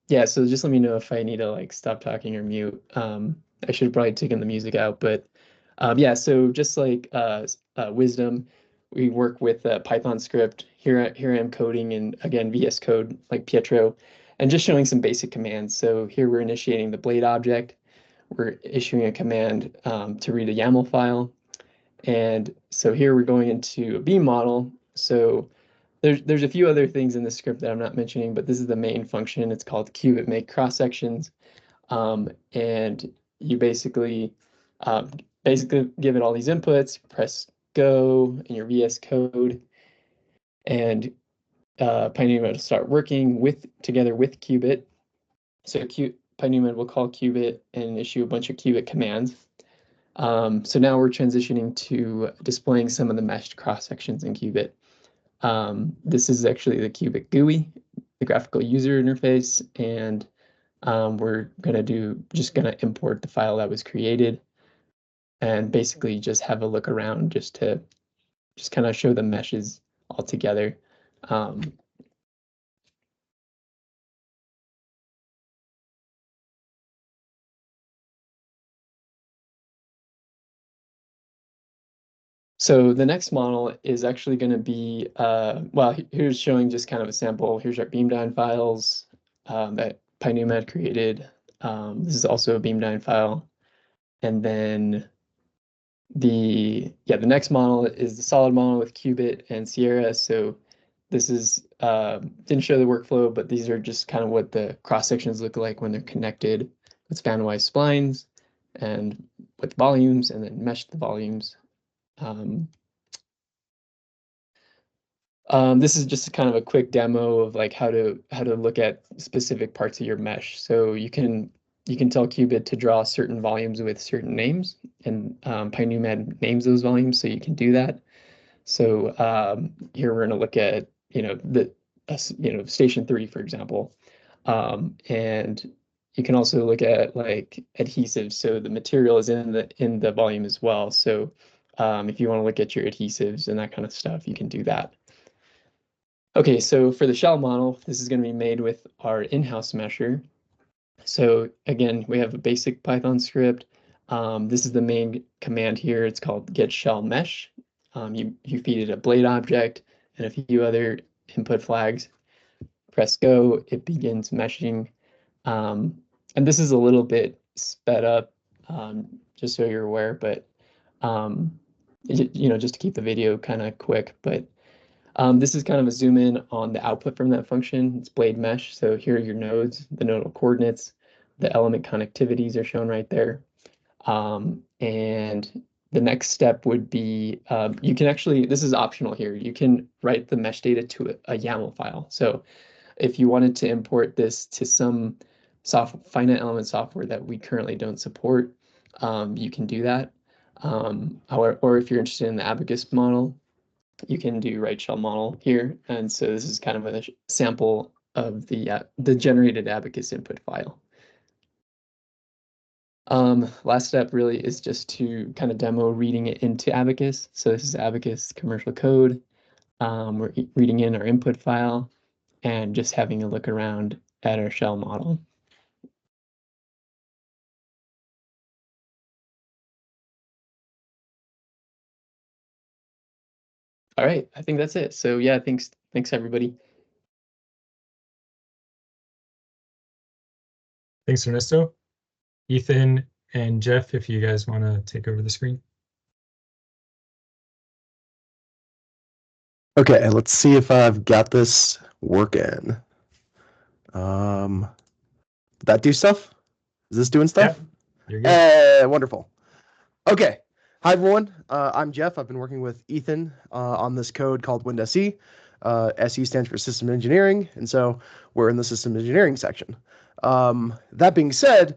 Yeah, so just let me know if I need to like stop talking or mute. I should have probably taken the music out, but yeah, so just like WISDEM, we work with a Python script. Here I am coding in, again, VS Code like Pietro, and just showing some basic commands. So here we're initiating the blade object. We're issuing a command to read a YAML file. And so here we're going into a beam model. So there's a few other things in the script that I'm not mentioning, but this is the main function. It's called qubit make cross sections. And you basically give it all these inputs, press go in your VS Code, and pyNuMAD will start working together with qubit. So pyNuMAD will call qubit and issue a bunch of qubit commands. So now we're transitioning to displaying some of the meshed cross sections in qubit. This is actually the qubit GUI, the graphical user interface, and we're just gonna import the file that was created and basically just have a look around just to kind of show the meshes all together. So the next model is actually going to be, well, here's showing just kind of a sample. Here's our beamdyne files that pyNuMAD created. This is also a beamdyne file. And then the next model is the solid model with qubit and Sierra. So this is, didn't show the workflow, but these are just kind of what the cross sections look like when they're connected with span-wise splines and with volumes, and then mesh the volumes. This is just kind of a quick demo of like how to look at specific parts of your mesh. So you can tell qubit to draw certain volumes with certain names, and pyNuMAD names those volumes, so you can do that. So here we're going to look at station 3, for example, and you can also look at like adhesives. So the material is in the volume as well. So if you want to look at your adhesives and that kind of stuff, you can do that. Okay, so for the shell model, this is going to be made with our in-house mesher. So again, we have a basic Python script. This is the main command here. It's called get shell mesh. You feed it a blade object and a few other input flags. Press go, it begins meshing. And this is a little bit sped up just so you're aware, but you know, just to keep the video kind of quick. But this is kind of a zoom in on the output from that function. It's blade mesh. So here are your nodes, the nodal coordinates, the element connectivities are shown right there. And the next step would be, you can actually, this is optional here, you can write the mesh data to a YAML file. So if you wanted to import this to some finite element software that we currently don't support, you can do that. Or if you're interested in the Abacus model, you can do right shell model here. And so this is kind of a sample of the generated Abacus input file. Last step really is just to kind of demo reading it into Abacus. So this is Abacus commercial code. We're reading in our input file and just having a look around at our shell model. All right, I think that's it. So yeah, thanks everybody. Thanks, Ernesto. Ethan and Jeff, if you guys want to take over the screen. Okay, let's see if I've got this working. Did that do stuff? Is this doing stuff? You're good. Wonderful. Okay. Hi, everyone. I'm Jeff. I've been working with Ethan on this code called WindSE. SE stands for System Engineering, and so we're in the System Engineering section. That being said,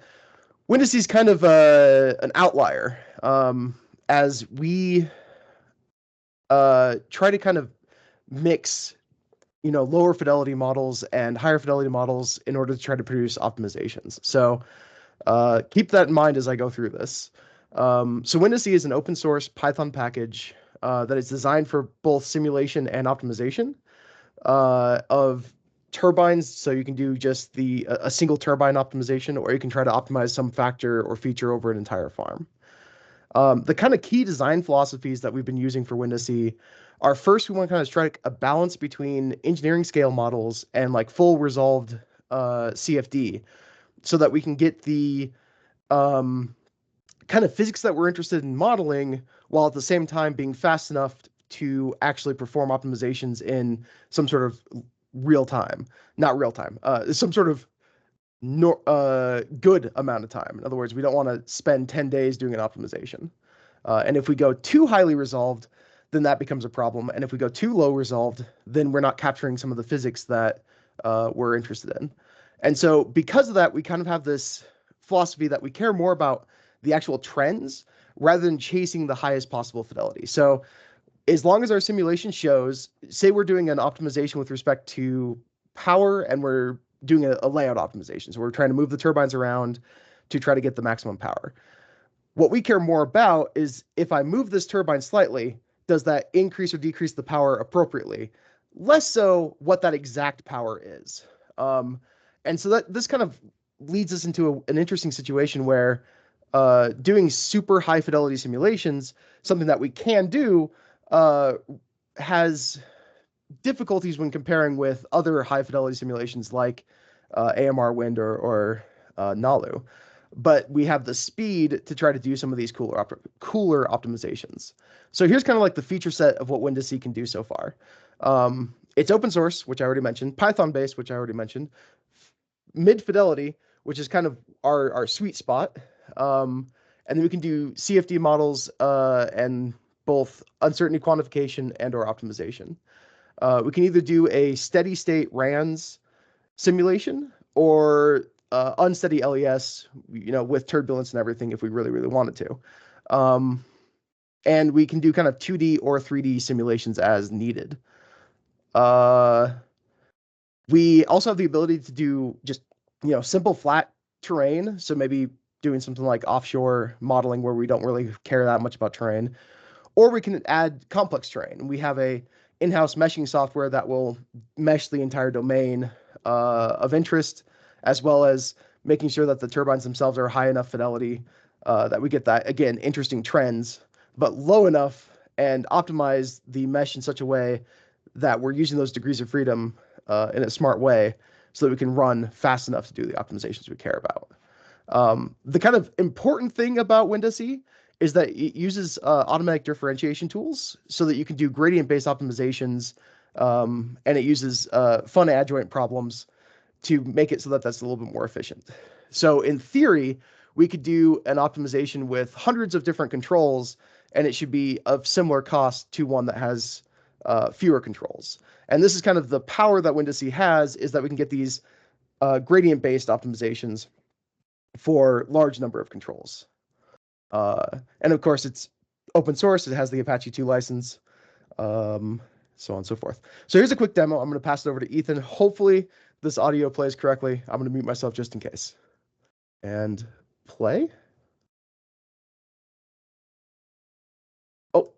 WindSE is kind of an outlier as we try to kind of mix, you know, lower fidelity models and higher fidelity models in order to try to produce optimizations. So keep that in mind as I go through this. So WindSE is an open source Python package that is designed for both simulation and optimization of turbines. So you can do just a single turbine optimization, or you can try to optimize some factor or feature over an entire farm. The kind of key design philosophies that we've been using for WindSE are, first, we want to kind of strike a balance between engineering scale models and like full resolved CFD, so that we can get the kind of physics that we're interested in modeling, while at the same time being fast enough to actually perform optimizations in some sort of some sort of good amount of time. In other words, we don't want to spend 10 days doing an optimization. And if we go too highly resolved, then that becomes a problem. And if we go too low resolved, then we're not capturing some of the physics that we're interested in. And so because of that, we kind of have this philosophy that we care more about the actual trends rather than chasing the highest possible fidelity. So as long as our simulation shows, say we're doing an optimization with respect to power and we're doing a layout optimization. So we're trying to move the turbines around to try to get the maximum power. What we care more about is, if I move this turbine slightly, does that increase or decrease the power appropriately? Less so what that exact power is. And so this kind of leads us into an interesting situation where doing super high fidelity simulations, something that we can do, has difficulties when comparing with other high fidelity simulations like AMR Wind or NALU. But we have the speed to try to do some of these cooler optimizations. So here's kind of like the feature set of what WindSE can do so far. It's open source, which I already mentioned, Python based, which I already mentioned, mid fidelity, which is kind of our sweet spot. And then we can do CFD models and both uncertainty quantification and or optimization. We can either do a steady state RANS simulation or unsteady LES, you know, with turbulence and everything if we really, really wanted to. And we can do kind of 2D or 3D simulations as needed. We also have the ability to do just, you know, simple flat terrain. So maybe doing something like offshore modeling where we don't really care that much about terrain. Or we can add complex terrain. We have a in-house meshing software that will mesh the entire domain of interest, as well as making sure that the turbines themselves are high enough fidelity that we get that, again, interesting trends, but low enough, and optimize the mesh in such a way that we're using those degrees of freedom in a smart way so that we can run fast enough to do the optimizations we care about. The kind of important thing about WindSE is that it uses automatic differentiation tools so that you can do gradient-based optimizations, and it uses fun adjoint problems to make it so that that's a little bit more efficient. So in theory, we could do an optimization with hundreds of different controls, and it should be of similar cost to one that has fewer controls. And this is kind of the power that WindSE has, is that we can get these gradient-based optimizations for large number of controls. And of course, it's open source. It has the Apache 2 license, so on and so forth. So here's a quick demo. I'm going to pass it over to Ethan. Hopefully this audio plays correctly. I'm going to mute myself just in case. And play. Oh,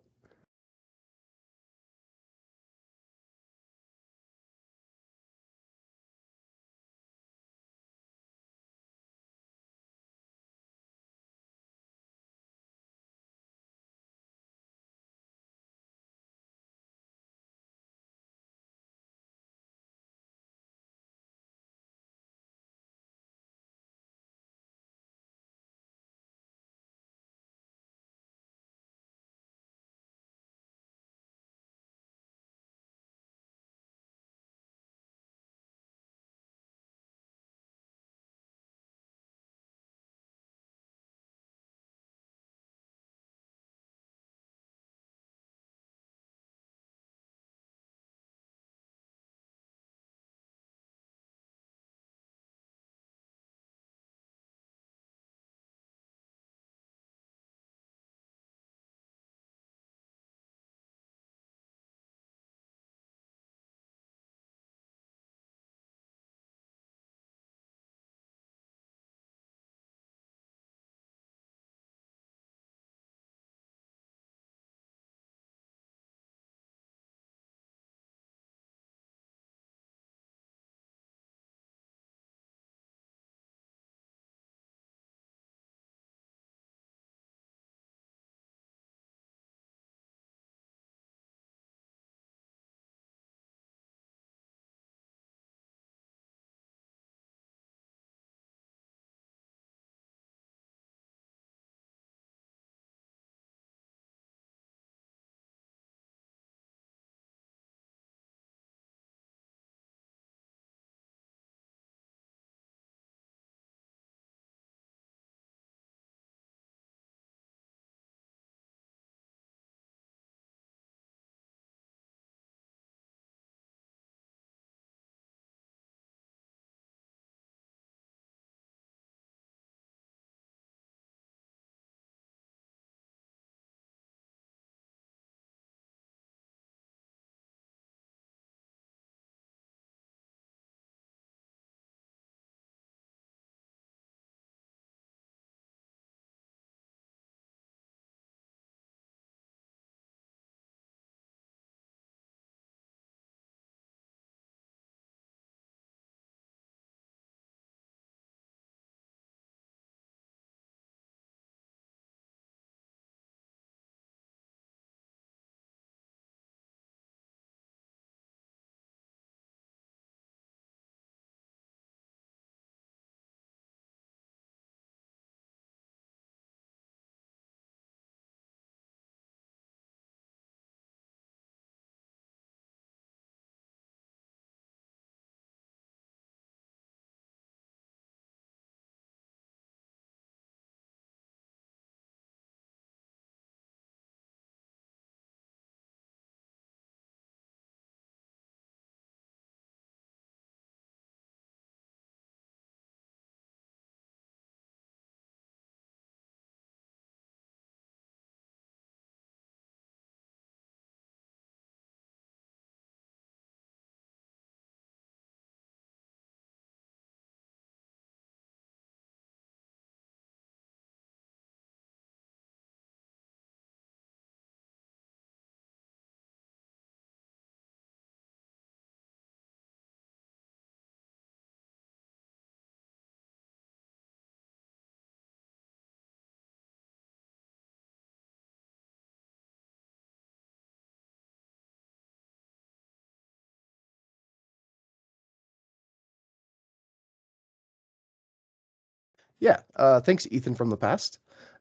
Yeah, thanks, Ethan from the past.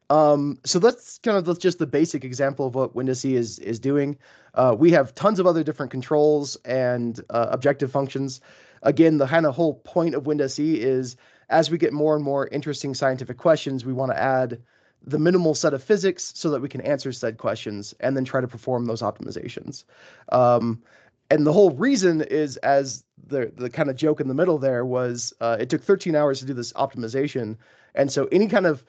So that's kind of just the basic example of what WindSE is doing. We have tons of other different controls and objective functions. Again, the kind of whole point of WindSE is as we get more and more interesting scientific questions, we want to add the minimal set of physics so that we can answer said questions and then try to perform those optimizations. And the whole reason is, as the kind of joke in the middle there was, it took 13 hours to do this optimization. And so any kind of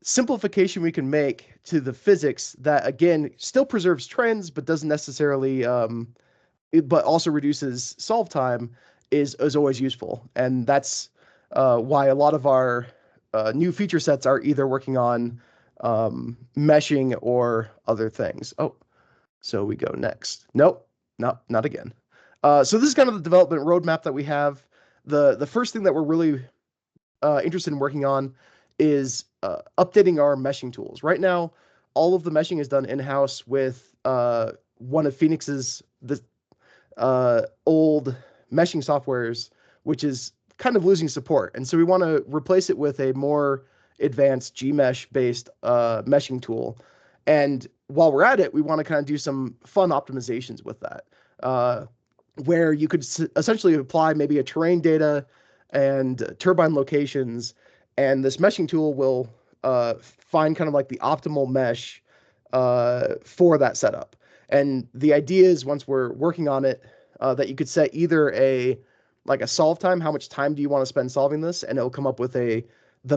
simplification we can make to the physics that, again, still preserves trends, but doesn't necessarily, but also reduces solve time is always useful. And that's why a lot of our new feature sets are either working on meshing or other things. Oh, so we go next. Nope, not again. So this is kind of the development roadmap that we have. The first thing that we're really interested in working on is updating our meshing tools. Right now, all of the meshing is done in-house with one of Phoenix's old meshing softwares, which is kind of losing support. And so we want to replace it with a more advanced Gmesh based meshing tool. And while we're at it, we want to kind of do some fun optimizations with that, where you could essentially apply maybe a terrain data and turbine locations, and this meshing tool will find kind of like the optimal mesh for that setup. And the idea is, once we're working on it, that you could set either a solve time, how much time do you want to spend solving this, and it'll come up with the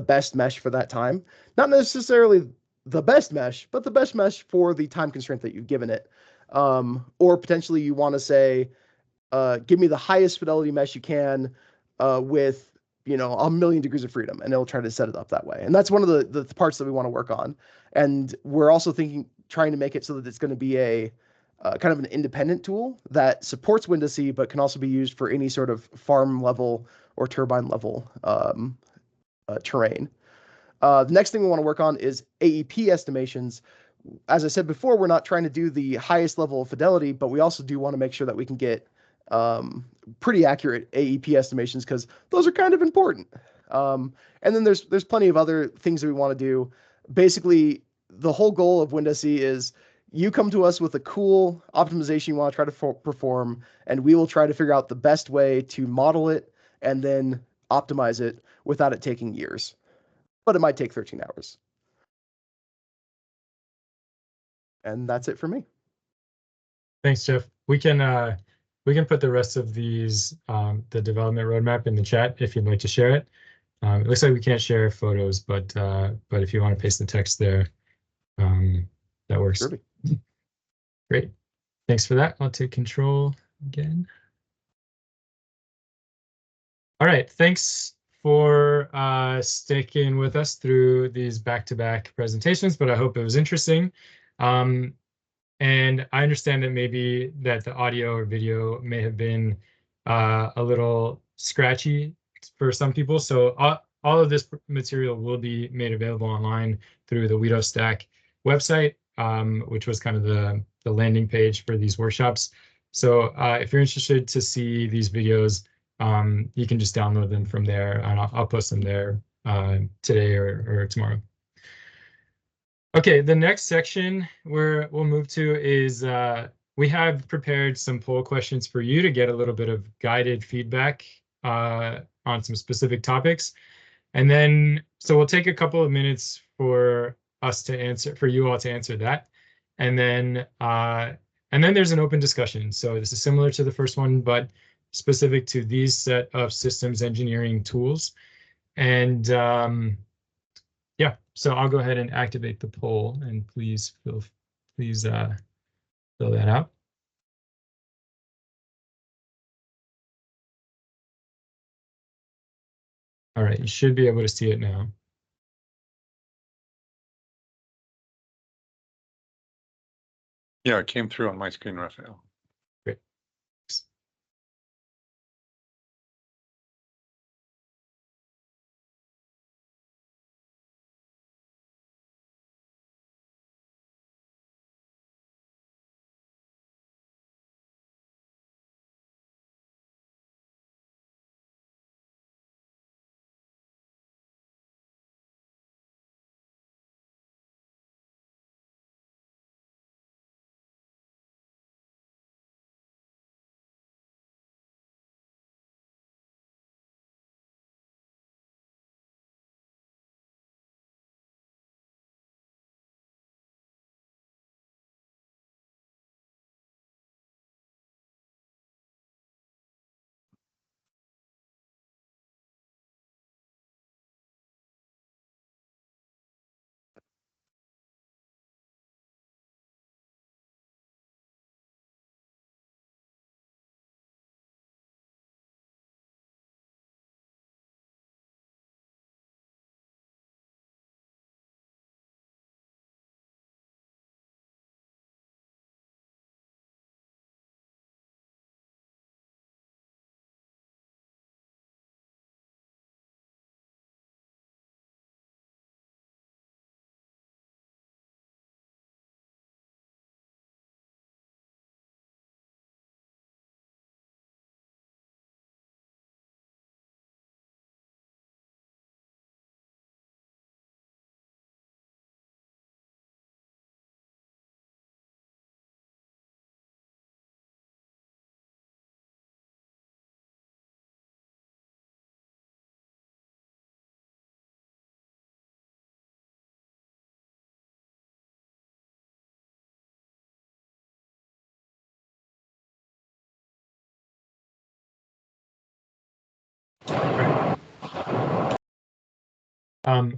best mesh for that time. Not necessarily the best mesh, but the best mesh for the time constraint that you've given it. Or potentially you want to say, give me the highest fidelity mesh you can with 1,000,000 degrees of freedom, and it'll try to set it up that way. And that's one of the parts that we want to work on. And we're also trying to make it so that it's going to be a kind of an independent tool that supports WindSE, but can also be used for any sort of farm level or turbine level terrain. The next thing we want to work on is AEP estimations. As I said before, we're not trying to do the highest level of fidelity, but we also do want to make sure that we can get pretty accurate AEP estimations, because those are kind of important. And then there's plenty of other things that we want to do. Basically, the whole goal of WindSE is you come to us with a cool optimization you want to try to perform, and we will try to figure out the best way to model it and then optimize it without it taking years. But it might take 13 hours. And that's it for me. Thanks, Jeff. We can put the rest of these the development roadmap in the chat if you'd like to share it. It looks like we can't share photos, but if you want to paste the text there, that works. Sure. Great. Thanks for that. I'll take control again. All right. Thanks for sticking with us through these back-to-back presentations, but I hope it was interesting. And I understand that maybe that the audio or video may have been a little scratchy for some people. So all of this material will be made available online through the WETO Stack website, which was kind of the landing page for these workshops. So if you're interested to see these videos, you can just download them from there, and I'll post them there today or tomorrow. Okay, the next section we'll move to is we have prepared some poll questions for you to get a little bit of guided feedback on some specific topics. And then, so we'll take a couple of minutes for you all to answer that. And then there's an open discussion. So this is similar to the first one, but specific to these set of systems engineering tools. And yeah, so I'll go ahead and activate the poll, and please fill that out. All right, you should be able to see it now. Yeah, it came through on my screen, Raphael.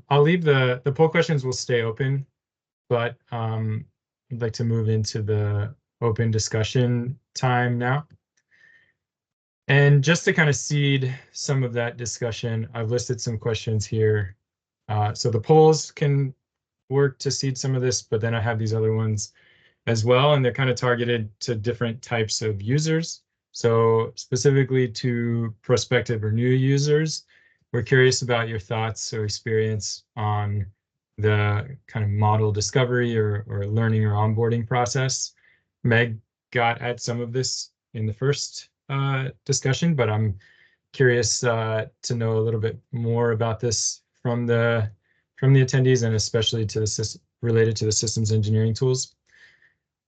I'll leave the poll questions will stay open, but I'd like to move into the open discussion time now. And just to kind of seed some of that discussion, I've listed some questions here. So the polls can work to seed some of this, but then I have these other ones as well, and they're kind of targeted to different types of users. So specifically to prospective or new users, we're curious about your thoughts or experience on the kind of model discovery or learning or onboarding process. Meg got at some of this in the first discussion, but I'm curious to know a little bit more about this from the attendees, and especially to the related to the systems engineering tools.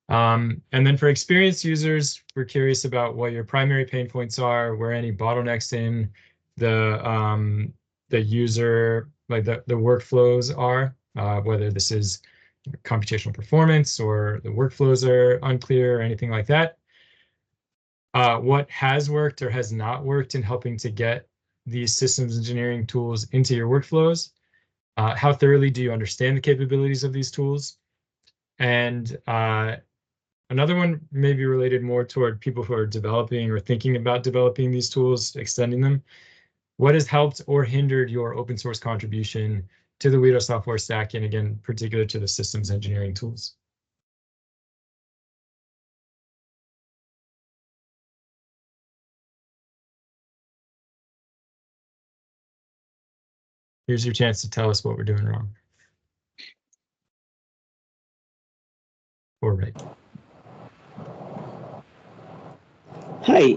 And then for experienced users, we're curious about what your primary pain points are, where any bottlenecks in the user, like the workflows are, whether this is computational performance or the workflows are unclear or anything like that. What has worked or has not worked in helping to get these systems engineering tools into your workflows? How thoroughly do you understand the capabilities of these tools? And another one may be related more toward people who are developing or thinking about developing these tools, extending them. What has helped or hindered your open source contribution to the WETO software stack, and again, particular to the systems engineering tools? Here's your chance to tell us what we're doing wrong. Or right. Hi,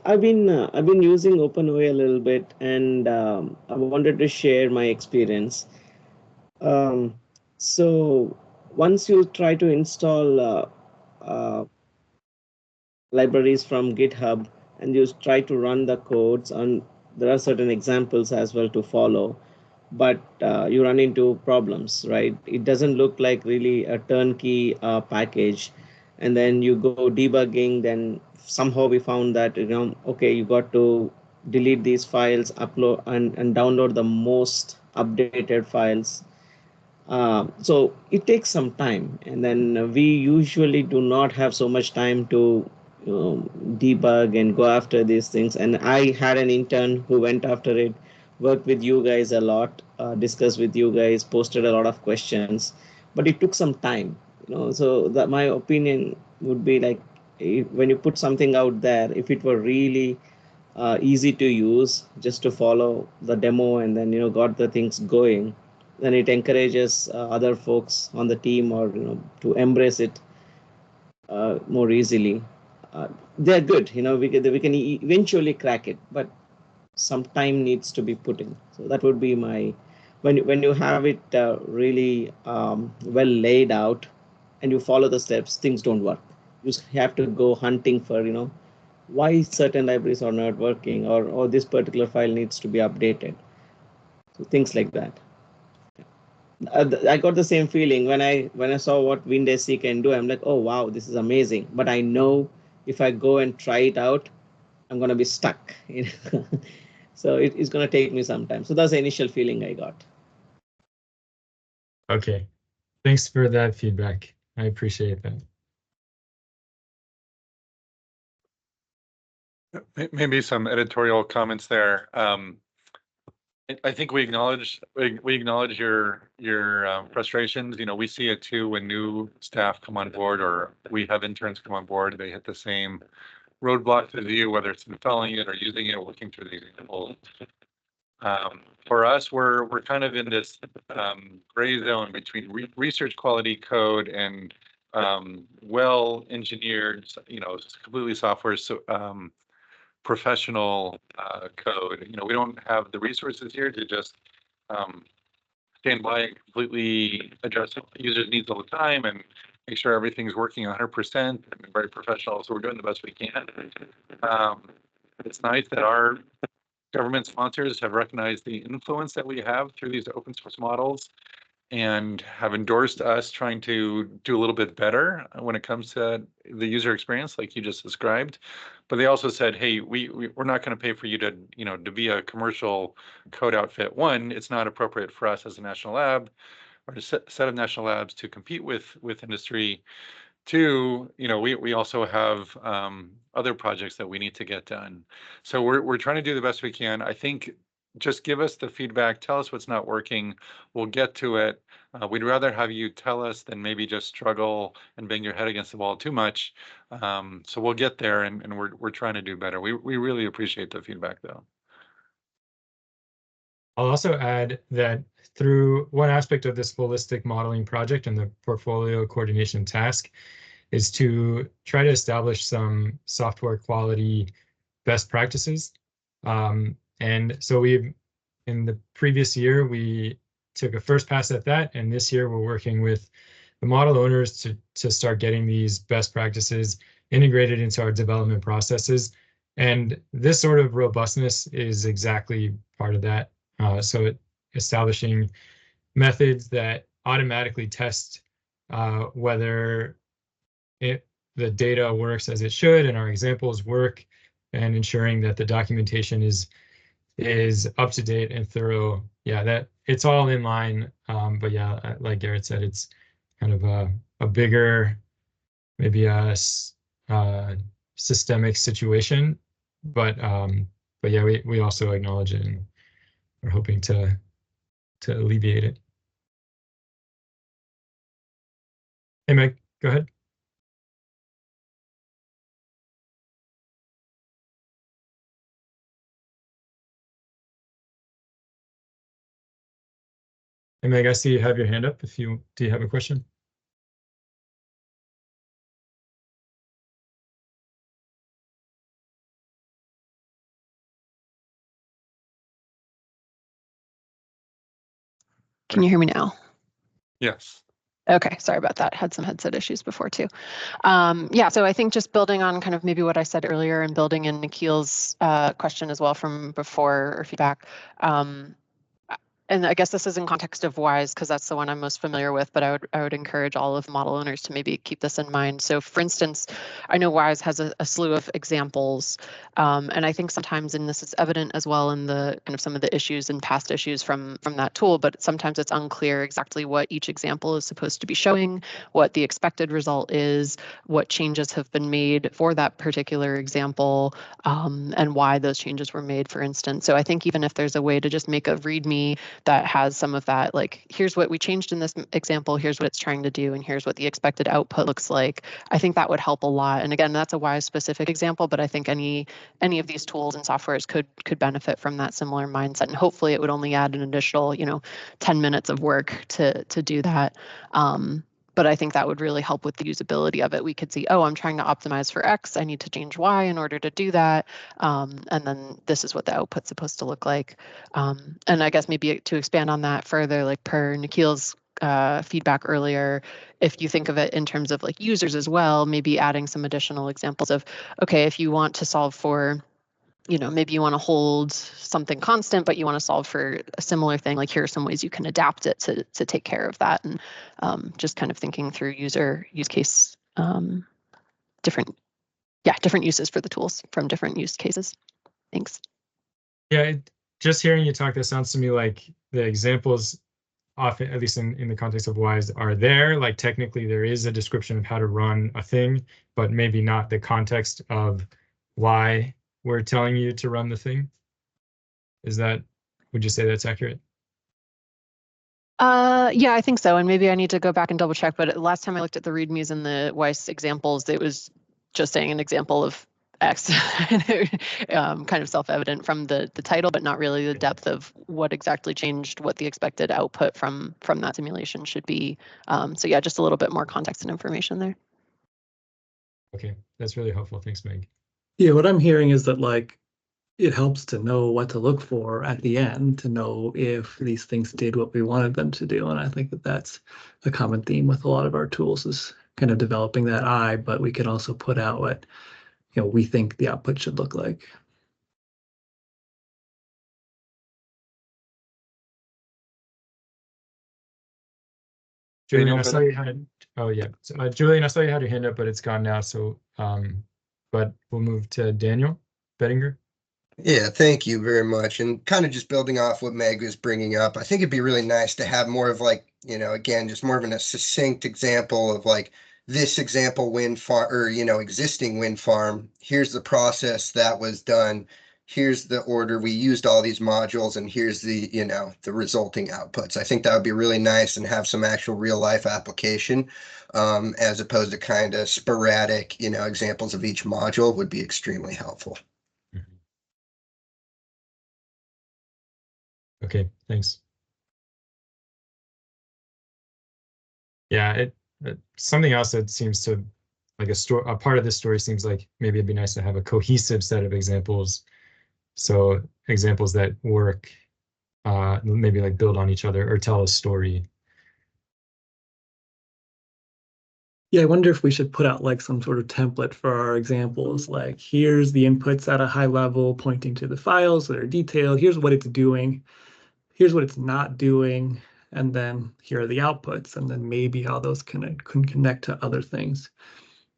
I've been using OpenOA a little bit, and I wanted to share my experience. So once you try to install libraries from GitHub and you try to run the codes, and there are certain examples as well to follow, but you run into problems, right? It doesn't look like really a turnkey package. And then you go debugging, then somehow we found that, okay, you got to delete these files, upload and download the most updated files. So it takes some time, and then we usually do not have so much time to debug and go after these things. And I had an intern who went after it, worked with you guys a lot, discussed with you guys, posted a lot of questions, but it took some time, so that my opinion would be like, when you put something out there, if it were really easy to use, just to follow the demo and then got the things going, then it encourages other folks on the team or to embrace it more easily. They're good, we can eventually crack it, but some time needs to be put in. So that would be my, when you have it really well laid out and you follow the steps, things don't work. You have to go hunting for why certain libraries are not working, or this particular file needs to be updated. So things like that. I got the same feeling when I saw what WindSE can do. I'm like, oh wow, this is amazing. But I know if I go and try it out, I'm gonna be stuck. So it's gonna take me some time. So that's the initial feeling I got. Okay, thanks for that feedback. I appreciate that. Maybe some editorial comments there. I think we acknowledge your frustrations. We see it too when new staff come on board, or we have interns come on board. They hit the same roadblocks as you, whether it's installing it or using it, working through the examples. For us, we're kind of in this gray zone between research quality code and well engineered, completely software professional code. We don't have the resources here to just stand by and completely address users' needs all the time and make sure everything's working 100% and very professional. So we're doing the best we can. It's nice that our government sponsors have recognized the influence that we have through these open source models and have endorsed us trying to do a little bit better when it comes to the user experience, like you just described. But they also said, hey, we're not going to pay for you to, to be a commercial code outfit. One, it's not appropriate for us as a national lab or a set of national labs to compete with industry. Two, we also have other projects that we need to get done. So we're trying to do the best we can. I think just give us the feedback, tell us what's not working, we'll get to it. We'd rather have you tell us than maybe just struggle and bang your head against the wall too much. So we'll get there, and we're trying to do better. We really appreciate the feedback, though. I'll also add that through one aspect of this holistic modeling project and the portfolio coordination task is to try to establish some software quality best practices. And so in the previous year, we took a first pass at that. And this year we're working with the model owners to start getting these best practices integrated into our development processes. And this sort of robustness is exactly part of that. So establishing methods that automatically test whether the data works as it should and our examples work, and ensuring that the documentation is up to date and thorough. Yeah, that it's all in line. But yeah, like Garrett said, it's kind of a bigger, maybe a systemic situation. But yeah, we also acknowledge it, and we're hoping to alleviate it. Hey, Meg, go ahead. Hey, Meg, I see you have your hand up. Do you have a question? Can you hear me now? Yes. Okay, sorry about that. Had some headset issues before too. Yeah, so I think just building on kind of maybe what I said earlier and building in Nikhil's question as well from before or feedback. And I guess this is in context of WISE because that's the one I'm most familiar with, but I would encourage all of the model owners to maybe keep this in mind. So for instance, I know WISE has a slew of examples, and I think sometimes, and this is evident as well in the kind of some of the issues and past issues from that tool, but sometimes it's unclear exactly what each example is supposed to be showing, what the expected result is, what changes have been made for that particular example, and why those changes were made, for instance. So I think even if there's a way to just make a README that has some of that, like, here's what we changed in this example, here's what it's trying to do, and here's what the expected output looks like. I think that would help a lot. And again, that's a WISE specific example, but I think any of these tools and softwares could benefit from that similar mindset. And hopefully it would only add an additional, 10 minutes of work to do that. But I think that would really help with the usability of it. We could see, oh, I'm trying to optimize for X. I need to change Y in order to do that. And then this is what the output's supposed to look like. And I guess maybe to expand on that further, like per Nikhil's feedback earlier, if you think of it in terms of like users as well, maybe adding some additional examples of, okay, if you want to solve for, maybe you want to hold something constant, but you want to solve for a similar thing. Like, here are some ways you can adapt it to take care of that. And just kind of thinking through use case, different uses for the tools from different use cases. Thanks. Yeah, just hearing you talk, that sounds to me like the examples often, at least in the context of WISE, are there. Like, technically there is a description of how to run a thing, but maybe not the context of why we're telling you to run the thing. Would you say that's accurate? Yeah, I think so. And maybe I need to go back and double check, but last time I looked at the READMEs and the WISE examples, it was just saying an example of X, kind of self-evident from the title, but not really the depth of what exactly changed, what the expected output from that simulation should be. So yeah, just a little bit more context and information there. Okay, that's really helpful. Thanks, Meg. Yeah, what I'm hearing is that, like, it helps to know what to look for at the end to know if these things did what we wanted them to do. And I think that that's a common theme with a lot of our tools, is kind of developing that eye, but we can also put out what we think the output should look like. Julian, Daniel, I saw you had. Oh yeah, so, Julian, I saw you had your hand up, but it's gone now. So, but we'll move to Daniel Bettinger. Yeah, thank you very much. And kind of just building off what Meg was bringing up, I think it'd be really nice to have more of like, again, just more of a succinct example of like this example wind farm or, existing wind farm. Here's the process that was done. Here's the order. We used all these modules and here's the, the resulting outputs. I think that would be really nice and have some actual real life application, as opposed to kind of sporadic, examples of each module would be extremely helpful. Okay, thanks. Yeah, something else that seems to like a part of this story seems like maybe it'd be nice to have a cohesive set of examples. So examples that work, maybe like build on each other or tell a story. Yeah, I wonder if we should put out like some sort of template for our examples. Like, here's the inputs at a high level, pointing to the files that are detailed. Here's what it's doing. Here's what it's not doing. And then here are the outputs. And then maybe how those can connect to other things.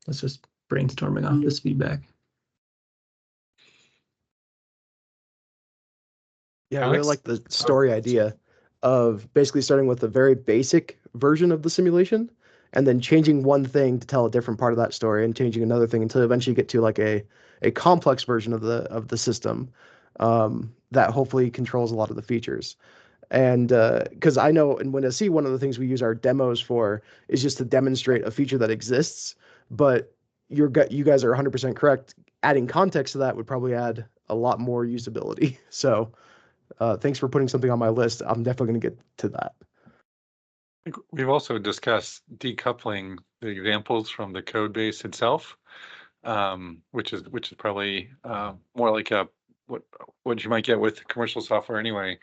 Let's just brainstorming off this feedback. Yeah, I really like the story idea of basically starting with a very basic version of the simulation and then changing one thing to tell a different part of that story and changing another thing until eventually you get to like a complex version of the system, that hopefully controls a lot of the features. And because I know in WindSE, one of the things we use our demos for is just to demonstrate a feature that exists. But you guys are 100% correct. Adding context to that would probably add a lot more usability. So thanks for putting something on my list. I'm definitely going to get to that. I think we've also discussed decoupling the examples from the code base itself, which is probably more like what you might get with commercial software anyway.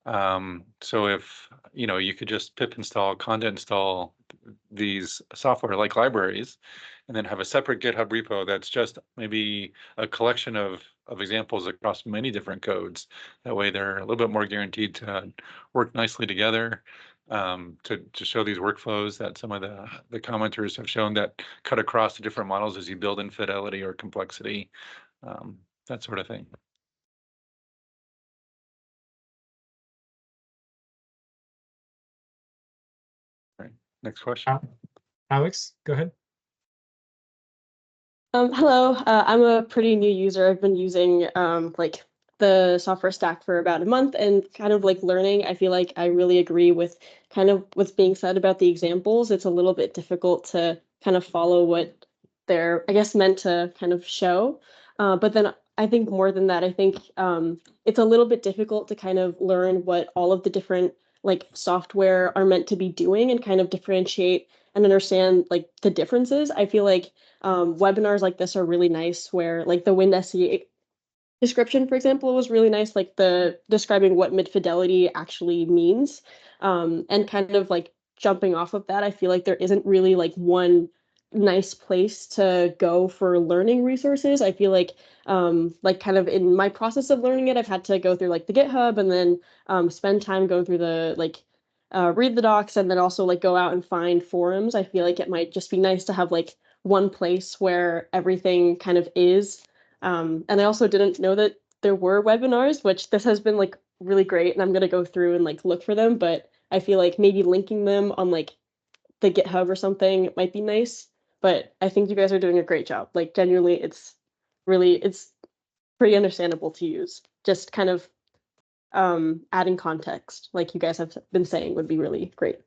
So if you could just pip install, conda install these software like libraries, and then have a separate GitHub repo that's just maybe a collection of examples across many different codes. That way they're a little bit more guaranteed to work nicely together, to show these workflows that some of the commenters have shown that cut across the different models as you build in fidelity or complexity, that sort of thing. All right, next question. Alex, go ahead. Hello, I'm a pretty new user. I've been using like the software stack for about a month and kind of like learning. I feel like I really agree with kind of what's being said about the examples. It's a little bit difficult to kind of follow what they're, I guess, meant to kind of show. But then I think more than that, I think it's a little bit difficult to kind of learn what all of the different like software are meant to be doing and kind of differentiate and understand like the differences. I feel like webinars like this are really nice where like the WindSE description, for example, was really nice, like the describing what mid-fidelity actually means. And kind of like jumping off of that, I feel like there isn't really like one nice place to go for learning resources. I feel like kind of in my process of learning it, I've had to go through like the GitHub and then spend time going through the like read the docs and then also like go out and find forums. I feel like it might just be nice to have like one place where everything kind of is. And I also didn't know that there were webinars, which this has been like really great. And I'm going to go through and like look for them. But I feel like maybe linking them on like the GitHub or something might be nice. But I think you guys are doing a great job. Like genuinely, it's pretty understandable to use. Just kind of adding context, like you guys have been saying, would be really great.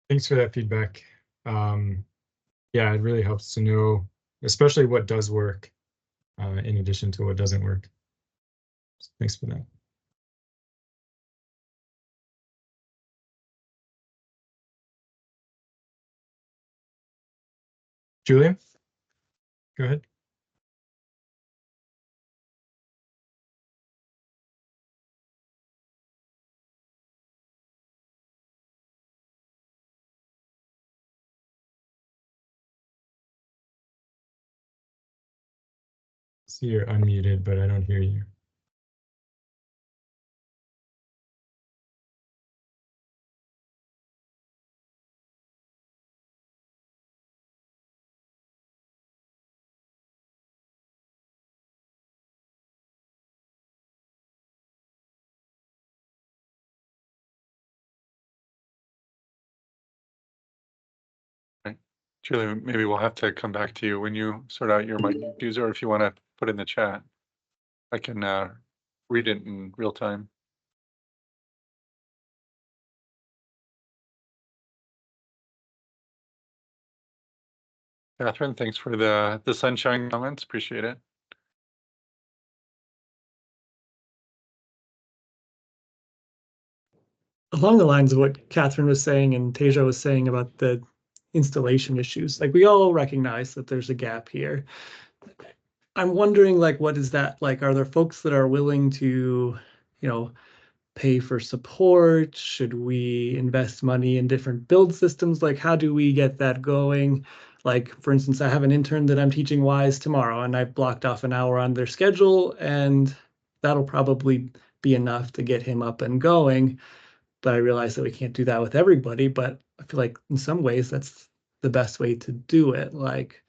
Thanks for that feedback. Yeah, it really helps to know, especially what does work, in addition to what doesn't work. So thanks for that. Julia, go ahead. See, you're unmuted, but I don't hear you. Julie, maybe we'll have to come back to you when you sort out your mic user, if you want to put in the chat. I can read it in real time. Catherine, thanks for the sunshine comments. Appreciate it. Along the lines of what Catherine was saying and Teja was saying about the installation issues, like we all recognize that there's a gap here. I'm wondering, like, what is that like? Are there folks that are willing to, pay for support? Should we invest money in different build systems? Like, how do we get that going? Like, for instance, I have an intern that I'm teaching WISE tomorrow, and I blocked off an hour on their schedule, and that'll probably be enough to get him up and going. But I realize that we can't do that with everybody, but I feel like in some ways that's the best way to do it. Like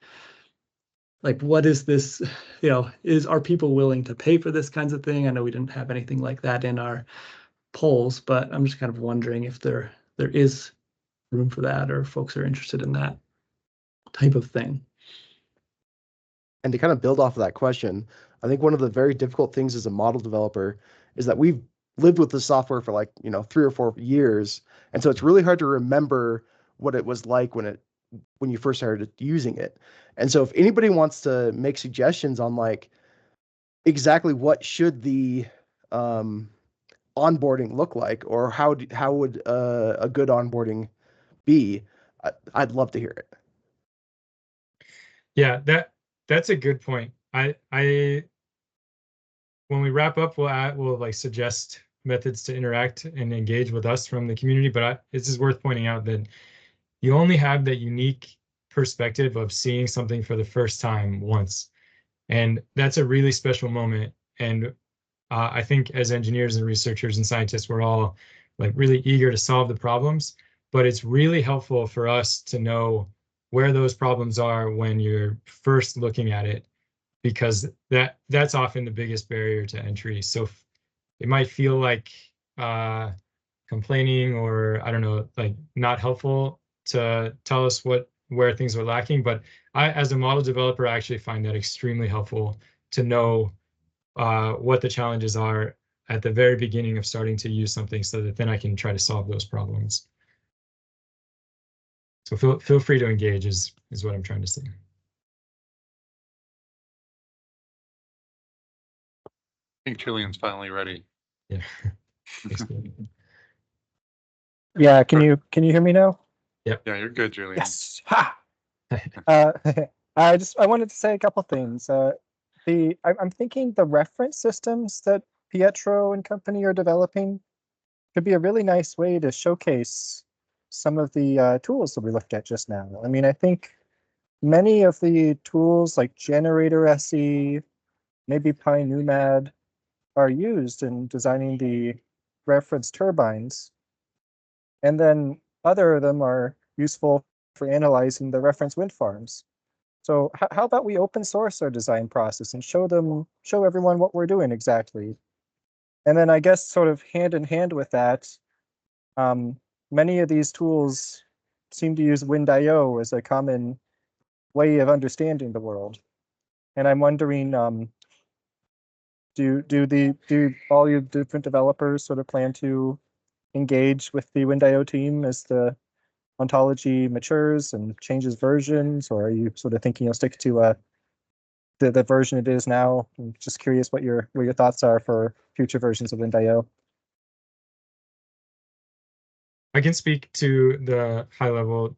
what is this, are people willing to pay for this kinds of thing? I know we didn't have anything like that in our polls, but I'm just kind of wondering if there is room for that, or folks are interested in that type of thing. And to kind of build off of that question, I think one of the very difficult things as a model developer is that we've lived with the software for 3 or 4 years. And so it's really hard to remember what it was like when you first started using it. And so if anybody wants to make suggestions on exactly what should the onboarding look like, or how would a good onboarding be, I'd love to hear it. Yeah, that's a good point. When we wrap up, we'll suggest methods to interact and engage with us from the community. But this is worth pointing out that you only have that unique perspective of seeing something for the first time once, and that's a really special moment. And I think as engineers and researchers and scientists, we're all really eager to solve the problems, but it's really helpful for us to know where those problems are when you're first looking at it, because that's often the biggest barrier to entry. So it might feel like complaining, or I don't know, not helpful to tell us where things are lacking. But I, as a model developer, actually find that extremely helpful to know what the challenges are at the very beginning of starting to use something, so that then I can try to solve those problems. So feel free to engage is what I'm trying to say. I think Julian's finally ready. Yeah. Yeah, can you hear me now? Yep. Yeah, you're good, Julian. Yes. Ha! I wanted to say a couple things. I'm thinking the reference systems that Pietro and company are developing could be a really nice way to showcase some of the tools that we looked at just now. I mean, I think many of the tools like Generator SE, maybe pyNuMAD, are used in designing the reference turbines. And then other of them are useful for analyzing the reference wind farms. So how about we open source our design process and show everyone what we're doing exactly? And then I guess sort of hand in hand with that, many of these tools seem to use WindIO as a common way of understanding the world. And I'm wondering, do all your different developers sort of plan to engage with the WindIO team as the ontology matures and changes versions, or are you sort of thinking you'll stick to the version it is now? I'm just curious what your thoughts are for future versions of WindIO. I can speak to the high-level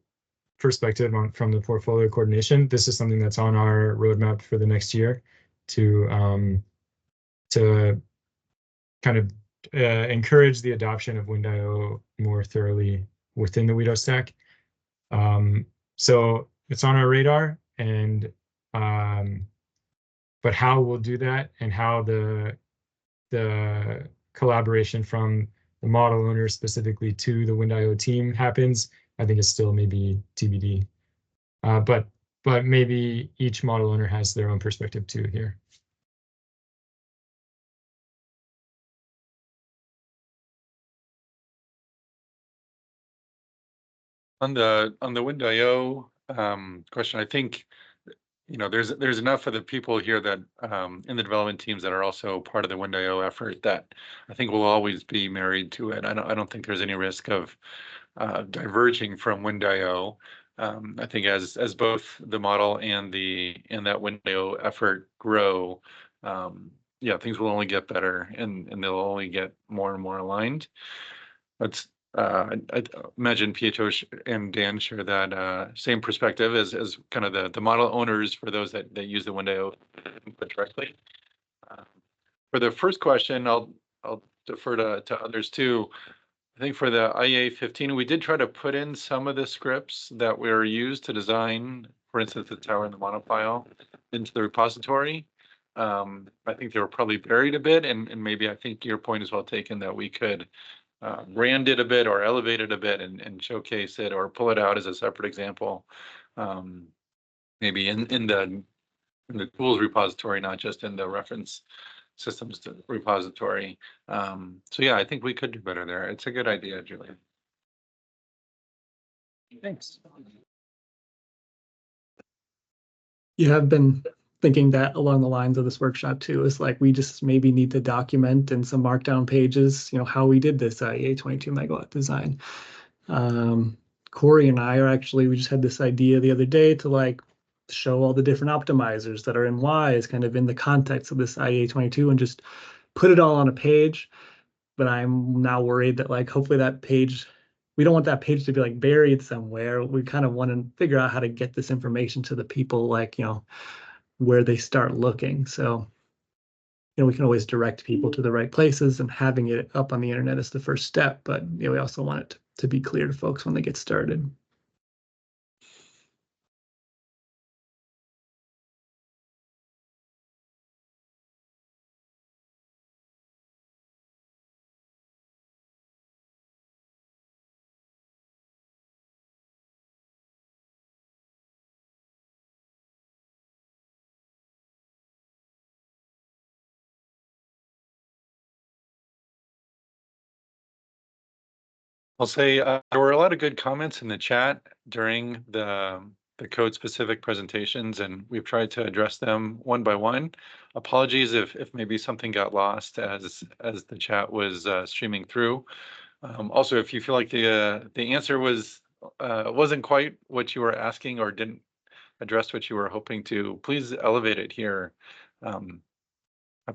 perspective from the portfolio coordination. This is something that's on our roadmap for the next year to kind of encourage the adoption of WindIO more thoroughly within the WETO stack. So it's on our radar, and but how we'll do that and how the collaboration from the model owner specifically to the WindIO team happens, I think is still maybe TBD. But maybe each model owner has their own perspective too here. On the WindIO question. I think, you know, there's enough of the people here that in the development teams that are also part of the WindIO effort that I think will always be married to it. I don't think there's any risk of diverging from WindIO. I think as both the model and that WindIO effort grow, yeah, things will only get better and they'll only get more and more aligned. That's I imagine PHO and Dan share that same perspective as kind of the model owners for those that use the WindIO input directly. For the first question, I'll defer to others too. I think for the IEA 15, we did try to put in some of the scripts that were used to design, for instance, the tower and the monopile into the repository. I think they were probably buried a bit, and maybe I think your point is well taken that we could brand it a bit or elevate it a bit and showcase it or pull it out as a separate example, maybe in the tools repository, not just in the reference systems repository. So yeah, I think we could do better there. It's a good idea, Julian. Thanks. You have been thinking that along the lines of this workshop too, is like we just maybe need to document in some markdown pages, you know, how we did this IEA 22 megawatt design. Corey and I are actually, we just had this idea the other day to like show all the different optimizers that are in WISE kind of in the context of this IEA 22 and just put it all on a page. But I'm now worried that like hopefully that page, we don't want that page to be like buried somewhere. We kind of want to figure out how to get this information to the people, like, you know, where they start looking. So, you know, we can always direct people to the right places, and having it up on the internet is the first step. But you know, we also want it to be clear to folks when they get started. I'll say there were a lot of good comments in the chat during the code-specific presentations, and we've tried to address them one by one. Apologies if maybe something got lost as the chat was streaming through. Also, if you feel like the answer wasn't quite what you were asking or didn't address what you were hoping to, please elevate it here. Happy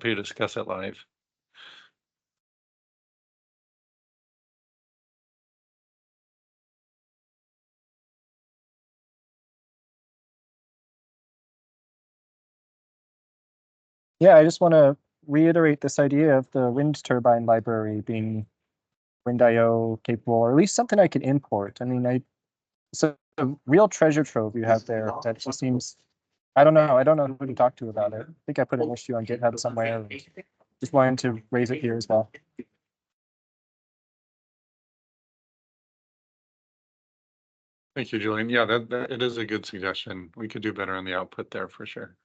to discuss it live. Yeah, I just want to reiterate this idea of the wind turbine library being WindIO capable, or at least something I could import. I mean, it's a real treasure trove you have there that just seems, I don't know who to talk to about it. I think I put an issue on GitHub somewhere. Just wanted to raise it here as well. Thank you, Julian. Yeah, that it is a good suggestion. We could do better on the output there for sure.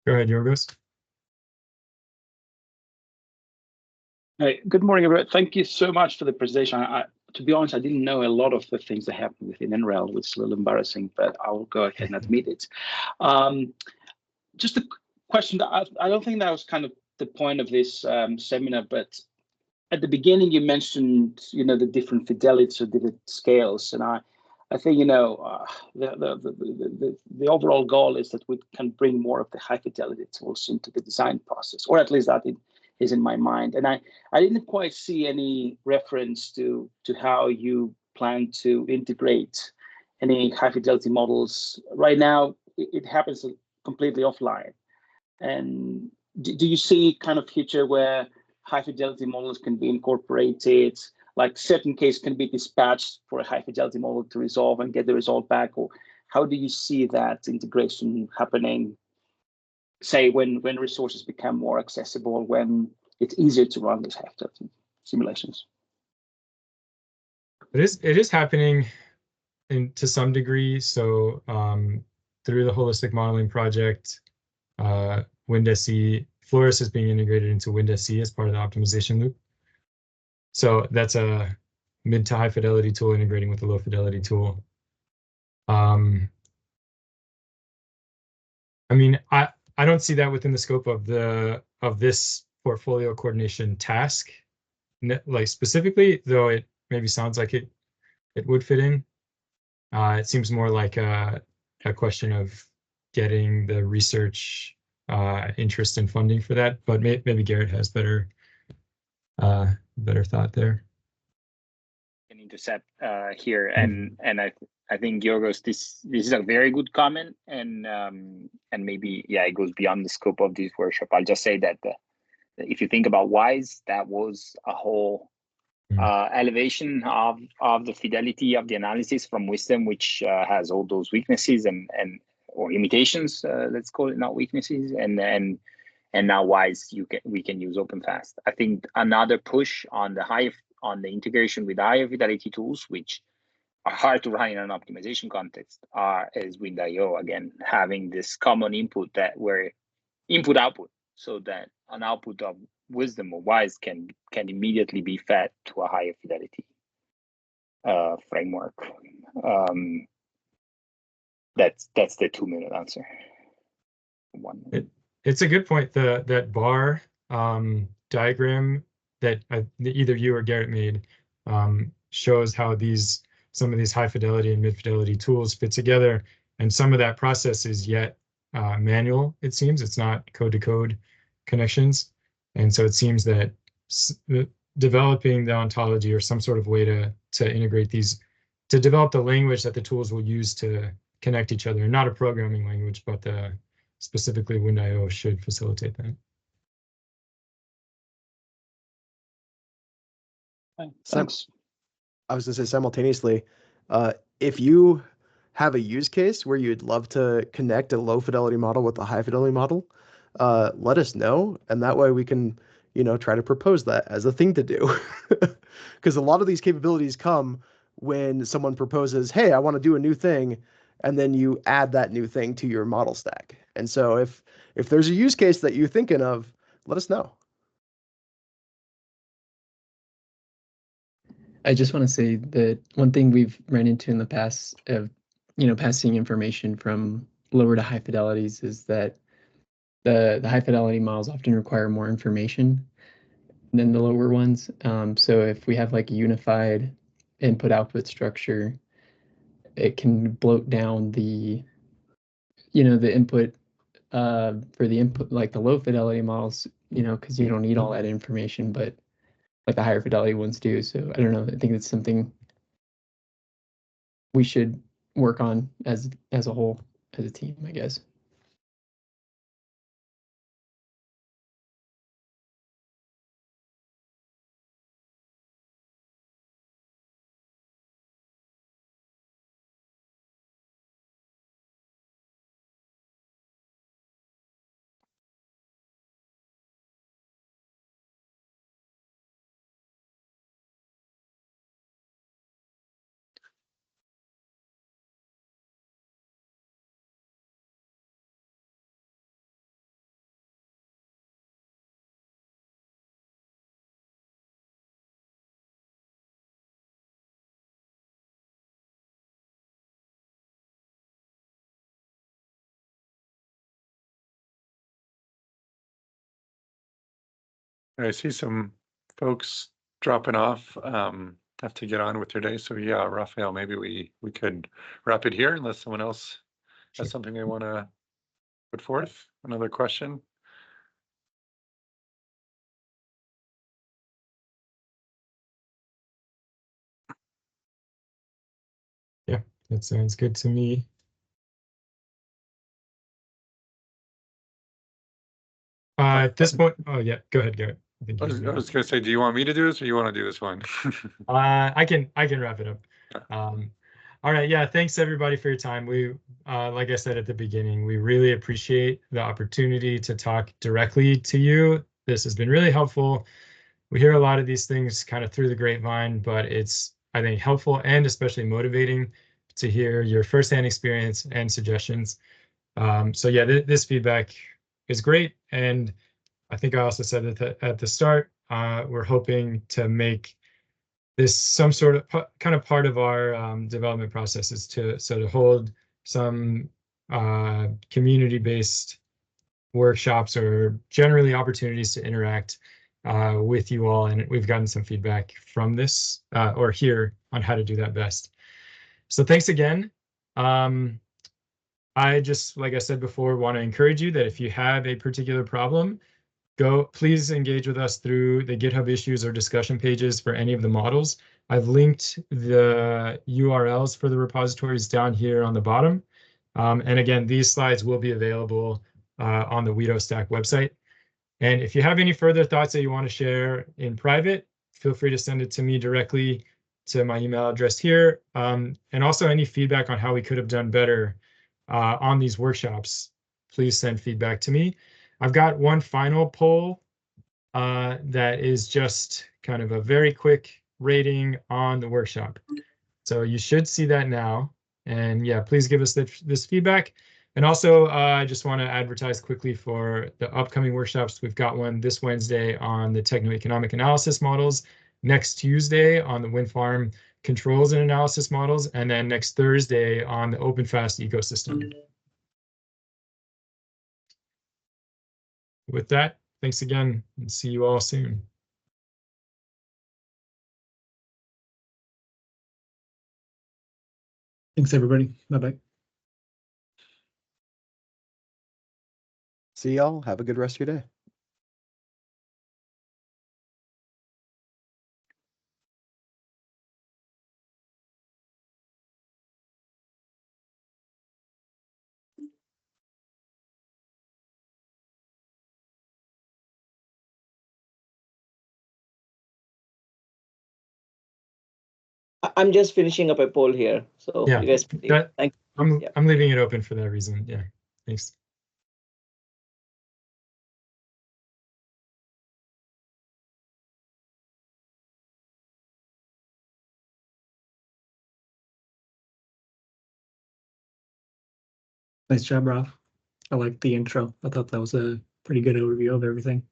Go ahead, Yorgos. Hey, good morning, everyone. Thank you so much for the presentation. To be honest, I didn't know a lot of the things that happen within NREL, which is a little embarrassing, but I'll go ahead and admit it. Just a question that I don't think that was kind of the point of this seminar, but at the beginning you mentioned, you know, the different fidelities or different scales, and I think, you know, the overall goal is that we can bring more of the high fidelity tools into the design process, or at least that is in my mind. And I didn't quite see any reference to how you plan to integrate any high fidelity models. Right now, it happens completely offline. And do you see kind of future where high fidelity models can be incorporated, like certain case can be dispatched for a high fidelity model to resolve and get the result back? Or how do you see that integration happening, say when resources become more accessible, when it's easier to run this high fidelity simulations. It is happening to some degree. So through the holistic modeling project, WindSE, Flores is being integrated into WindSE as part of the optimization loop. So that's a mid to high fidelity tool integrating with a low fidelity tool. I mean, I don't see that within the scope of this portfolio coordination task, like specifically, though it maybe sounds like it would fit in. It seems more like a question of getting the research interest and funding for that, but maybe Garrett has better thought there. Can intercept here, and I think Yorgos, this is a very good comment, and maybe it goes beyond the scope of this workshop. I'll just say that if you think about WISE, that was a whole elevation of the fidelity of the analysis from WISDEM, which has all those weaknesses or limitations, let's call it, not weaknesses, and now WISE we can use OpenFast. I think another push on the integration with higher fidelity tools, which are hard to run in an optimization context, is WindIO, again, having this common input where input output, so that an output of WISDEM or WISE can immediately be fed to a higher fidelity framework. That's the 2-minute answer. It's a good point. That bar diagram that either you or Garrett made shows how some of these high fidelity and mid fidelity tools fit together, and some of that process is yet manual. It seems it's not code to code connections, and so it seems that developing the ontology or some sort of way to integrate these, to develop the language that the tools will use to connect each other, not a programming language, but specifically WindIO should facilitate that. Thanks. I was going to say simultaneously, if you have a use case where you'd love to connect a low fidelity model with a high fidelity model, let us know, and that way we can, try to propose that as a thing to do. Because a lot of these capabilities come when someone proposes, hey, I want to do a new thing, and then you add that new thing to your model stack. And so if there's a use case that you're thinking of, let us know. I just want to say that one thing we've run into in the past of, passing information from lower to high fidelities is that the high fidelity models often require more information than the lower ones. So if we have like a unified input output structure, it can bloat down the input for the input, like the low fidelity models, because you don't need all that information, but like the higher fidelity ones do. So I don't know. I think it's something we should work on as a whole, as a team, I guess. I see some folks dropping off, have to get on with their day. So yeah, Raphael, maybe we could wrap it here unless someone else has something they want to put forth. Another question? Yeah, that sounds good to me. At this point, oh yeah, go ahead, Garrett. I was going to say, do you want me to do this or you want to do this one? I can wrap it up. All right, yeah, thanks everybody for your time. We, like I said at the beginning, we really appreciate the opportunity to talk directly to you. This has been really helpful. we hear a lot of these things kind of through the grapevine, but it's, I think, helpful and especially motivating to hear your firsthand experience and suggestions. So yeah, this feedback is great. And I think I also said that at the start, we're hoping to make this some sort of kind of part of our development process, is to sort of hold some community-based workshops or generally opportunities to interact with you all. And we've gotten some feedback from this or here on how to do that best. So thanks again. I just, like I said before, want to encourage you that if you have a particular problem, please engage with us through the GitHub issues or discussion pages for any of the models. I've linked the URLs for the repositories down here on the bottom. And again, these slides will be available on the WETO Stack website. And if you have any further thoughts that you want to share in private, feel free to send it to me directly to my email address here. And also any feedback on how we could have done better on these workshops, please send feedback to me. I've got one final poll that is just kind of a very quick rating on the workshop. So you should see that now. And yeah, please give us this feedback. And also, I just want to advertise quickly for the upcoming workshops. We've got one this Wednesday on the techno-economic analysis models, next Tuesday on the wind farm controls and analysis models, and then next Thursday on the open fast ecosystem. With that, thanks again, and see you all soon. Thanks, everybody. Bye-bye. See y'all. Have a good rest of your day. I'm just finishing up a poll here, so Yeah, you guys. Thank you. I'm leaving it open for that reason. Yeah, thanks. Nice job, Ralph. I like the intro. I thought that was a pretty good overview of everything.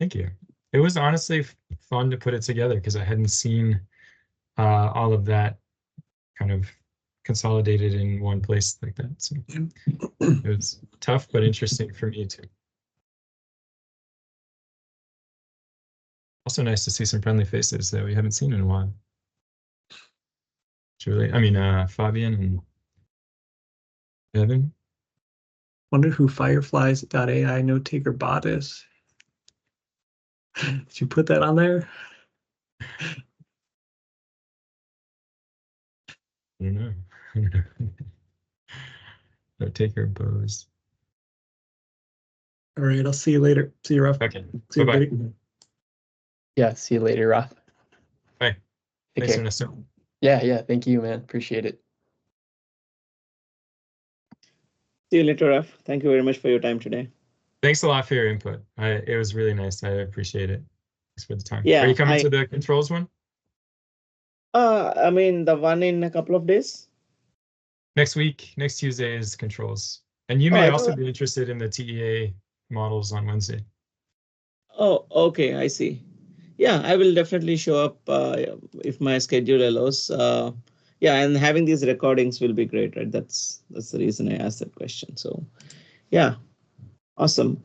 Thank you. It was honestly fun to put it together because I hadn't seen all of that kind of consolidated in one place like that. So it was tough, but interesting for me too. Also nice to see some friendly faces that we haven't seen in a while. Julie, I mean, Fabian and Evan. Wonder who Fireflies.ai note taker bot is. Did you put that on there? I don't know. Note taker Bose. All right, I'll see you later. See you, Ralph. Okay. See you, Bye-bye. buddy. Yeah, see you later, Ralph. Bye. Take Thanks, care. Ernesto. Yeah, thank you, man. Appreciate it. See you later, Raf. Thank you very much for your time today. Thanks a lot for your input. It was really nice. I appreciate it. Thanks for the time. Yeah, Are you coming to the controls one? I mean, the one in a couple of days. Next week, next Tuesday is controls. And you may also be interested in the TEA models on Wednesday. Oh, okay, I see. Yeah, I will definitely show up if my schedule allows. Yeah, and having these recordings will be great, right? That's the reason I asked that question. So, yeah, awesome.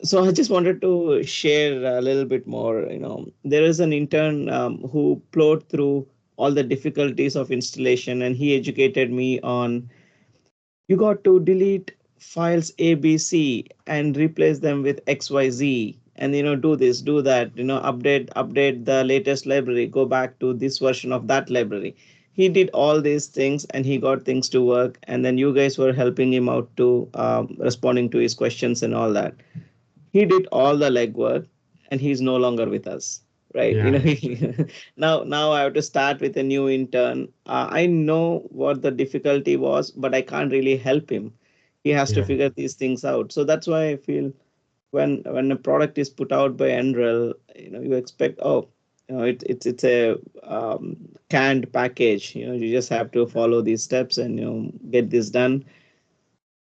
So I just wanted to share a little bit more. There is an intern who plowed through all the difficulties of installation, and he educated me on you got to delete files ABC and replace them with XYZ, and do this, do that, update the latest library, go back to this version of that library. He did all these things and he got things to work, and then you guys were helping him out to responding to his questions and all that. He did all the legwork and he's no longer with us, right? Yeah. Now I have to start with a new intern. I know what the difficulty was, but I can't really help him. He has to figure these things out. So that's why I feel when a product is put out by NREL, you expect, oh, it's a canned package. You just have to follow these steps and get this done.